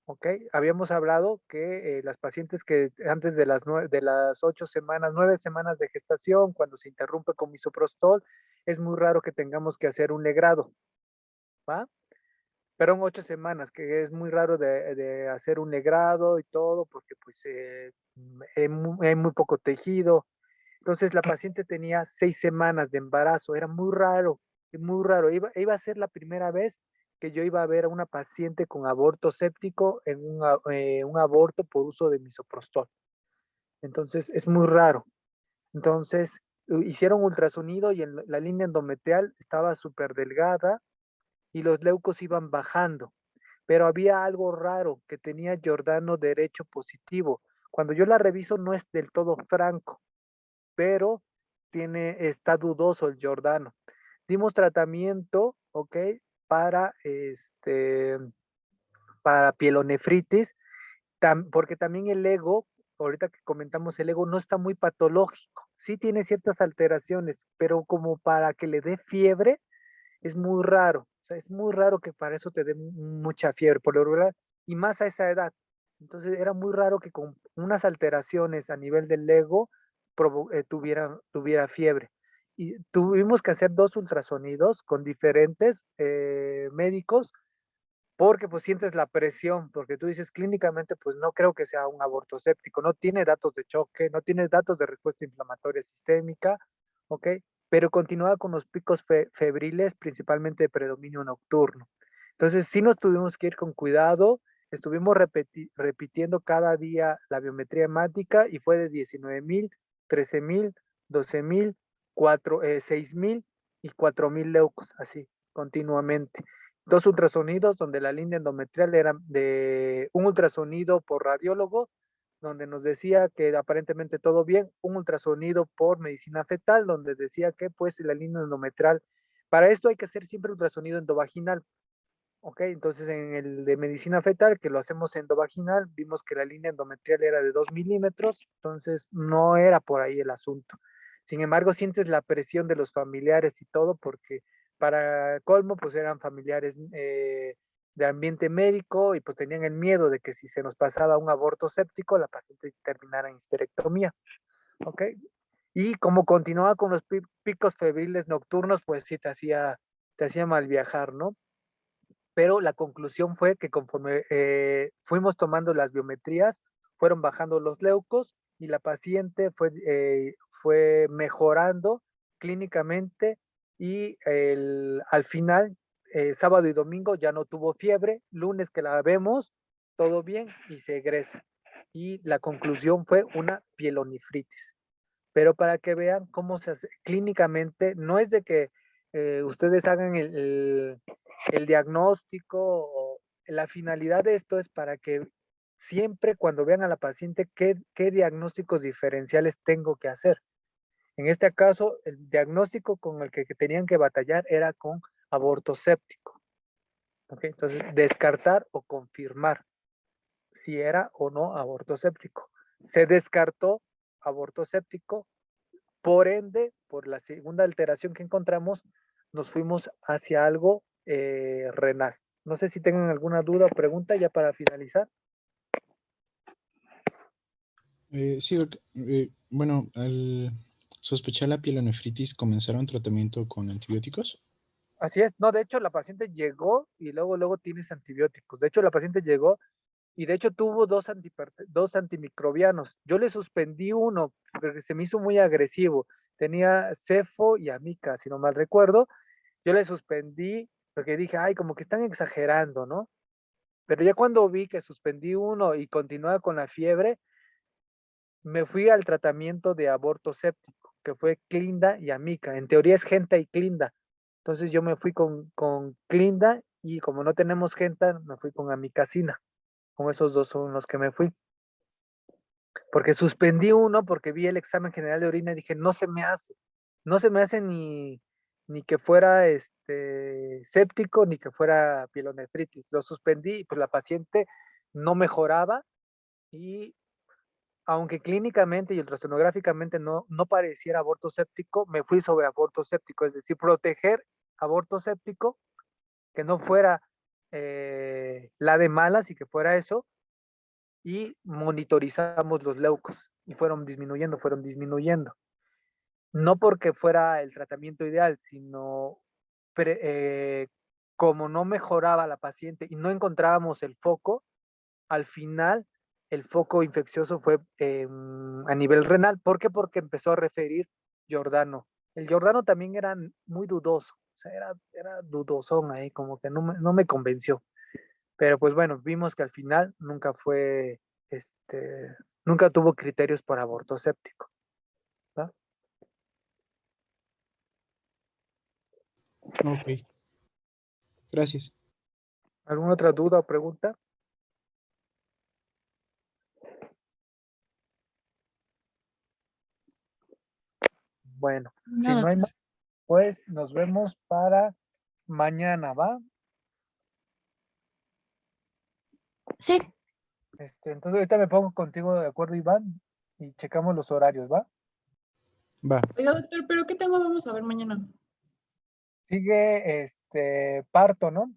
Speaker 2: ¿Ok? Habíamos hablado que las pacientes que antes de las 8 semanas, 9 semanas de gestación, cuando se interrumpe con misoprostol, es muy raro que tengamos que hacer un legrado. ¿Va? Pero en 8 semanas, que es muy raro de hacer un legrado y todo, porque pues hay muy poco tejido. Entonces la paciente tenía 6 semanas de embarazo, era muy raro, muy raro. Iba a ser la primera vez que yo iba a ver a una paciente con aborto séptico en un aborto por uso de misoprostol. Entonces es muy raro. Entonces hicieron ultrasonido y en la línea endometrial estaba súper delgada y los leucos iban bajando. Pero había algo raro, que tenía Giordano derecho positivo. Cuando yo la reviso no es del todo franco, pero está dudoso el Giordano. Dimos tratamiento, ¿ok? Para, para pielonefritis, porque también el ego, ahorita que comentamos el ego, no está muy patológico. Sí tiene ciertas alteraciones, pero como para que le dé fiebre, es muy raro. O sea, es muy raro que para eso te dé mucha fiebre, por lo regular, y más a esa edad. Entonces era muy raro que con unas alteraciones a nivel del ego tuviera fiebre. Y tuvimos que hacer 2 ultrasonidos con diferentes médicos porque pues sientes la presión, porque tú dices clínicamente pues no creo que sea un aborto séptico, no tiene datos de choque, no tiene datos de respuesta inflamatoria sistémica, ¿ok? Pero continuaba con los picos febriles, principalmente de predominio nocturno. Entonces, sí nos tuvimos que ir con cuidado, estuvimos repitiendo cada día la biometría hemática y fue de 19,000, 13,000, 12,000, 6,000 y 4,000 leucos, así, continuamente. Dos ultrasonidos donde la línea endometrial era de un ultrasonido por radiólogo, donde nos decía que aparentemente todo bien, un ultrasonido por medicina fetal, donde decía que pues la línea endometrial, para esto hay que hacer siempre ultrasonido endovaginal, ¿ok? Entonces en el de medicina fetal, que lo hacemos endovaginal, vimos que la línea endometrial era de 2 milímetros, entonces no era por ahí el asunto. Sin embargo, sientes la presión de los familiares y todo, porque para colmo, pues eran familiares de ambiente médico y pues tenían el miedo de que si se nos pasaba un aborto séptico, la paciente terminara en histerectomía, ¿ok? Y como continuaba con los picos febriles nocturnos, pues sí te hacía mal viajar, ¿no? Pero la conclusión fue que conforme fuimos tomando las biometrías, fueron bajando los leucos y la paciente fue mejorando clínicamente y al final, sábado y domingo ya no tuvo fiebre, lunes que la vemos, todo bien y se egresa. Y la conclusión fue una pielonefritis. Pero para que vean cómo se hace clínicamente, no es de que ustedes hagan el diagnóstico, la finalidad de esto es para que siempre cuando vean a la paciente qué diagnósticos diferenciales tengo que hacer. En este caso, el diagnóstico con el que tenían que batallar era con aborto séptico. ¿Okay? Entonces, descartar o confirmar si era o no aborto séptico. Se descartó aborto séptico, por ende, por la segunda alteración que encontramos, nos fuimos hacia algo renal. No sé si tengan alguna duda o pregunta ya para finalizar.
Speaker 3: Sí, doc. Bueno, al sospechar la pielonefritis, ¿comenzaron tratamiento con antibióticos?
Speaker 2: Así es. No, de hecho, la paciente llegó y luego tienes antibióticos. De hecho, la paciente llegó y de hecho tuvo dos antimicrobianos. Yo le suspendí uno porque se me hizo muy agresivo. Tenía cefo y amica, si no mal recuerdo. Yo le suspendí porque dije, ay, como que están exagerando, ¿no? Pero ya cuando vi que suspendí uno y continuaba con la fiebre, me fui al tratamiento de aborto séptico, que fue Clinda y Amica. En teoría es Genta y Clinda. Entonces yo me fui con Clinda y como no tenemos Genta, me fui con Amicacina. Con esos dos son los que me fui. Porque suspendí uno porque vi el examen general de orina y dije, no se me hace. No se me hace ni que fuera séptico ni que fuera pielonefritis. Lo suspendí y pues la paciente no mejoraba y aunque clínicamente y ultrasonográficamente no pareciera aborto séptico, me fui sobre aborto séptico, es decir, proteger aborto séptico, que no fuera la de malas y que fuera eso, y monitorizamos los leucos y fueron disminuyendo, fueron disminuyendo. No porque fuera el tratamiento ideal, sino como no mejoraba la paciente y no encontrábamos el foco, al final el foco infeccioso fue a nivel renal. ¿Por qué? Porque empezó a referir Giordano. El Giordano también era muy dudoso, o sea, era dudosón ahí, como que no me convenció. Pero pues bueno, vimos que al final nunca tuvo criterios por aborto séptico, ¿no?
Speaker 3: Ok, gracias.
Speaker 2: ¿Alguna otra duda o pregunta? Bueno, si
Speaker 9: No,
Speaker 2: no hay más, pues nos vemos para mañana, ¿va?
Speaker 6: Sí,
Speaker 2: Entonces ahorita me pongo contigo de acuerdo, Iván, y checamos los horarios, ¿va?
Speaker 3: Va.
Speaker 9: oiga, doctor, ¿pero qué tema vamos a ver mañana?
Speaker 2: Sigue parto, ¿no?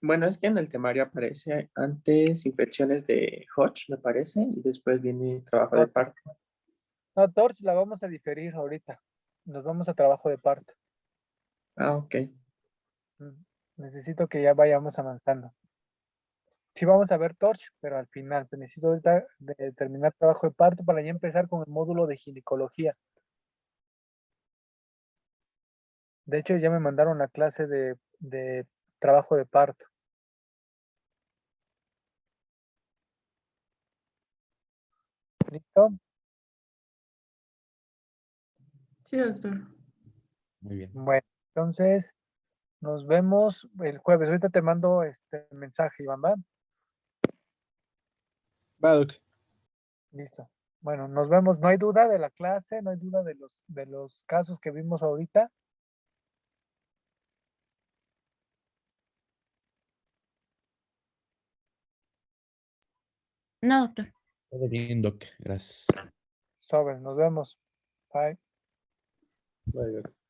Speaker 5: Bueno, es que en el temario aparece antes infecciones de Hodge, me parece, y después viene trabajo de
Speaker 2: No,
Speaker 5: parto.
Speaker 2: no, Torch la vamos a diferir ahorita. Nos vamos a trabajo de parto.
Speaker 5: Ah, ok.
Speaker 2: Mm, Necesito que ya vayamos avanzando. Sí vamos a ver TORCH, pero al final. Pues necesito ahorita terminar trabajo de parto para ya empezar con el módulo de ginecología. De hecho, ya me mandaron la clase de trabajo de parto. ¿Listo?
Speaker 9: Sí, doctor.
Speaker 4: Muy bien.
Speaker 2: Bueno, entonces nos vemos el jueves. Ahorita te mando este mensaje, Iván, ¿va?
Speaker 8: Va, doc.
Speaker 2: Listo. Bueno, nos vemos. No hay duda de la clase, no hay duda de los casos que vimos ahorita.
Speaker 6: No, doctor.
Speaker 4: Todo bien, Doc. Gracias.
Speaker 2: Sobre, nos vemos. Bye.
Speaker 8: Vaya, doc.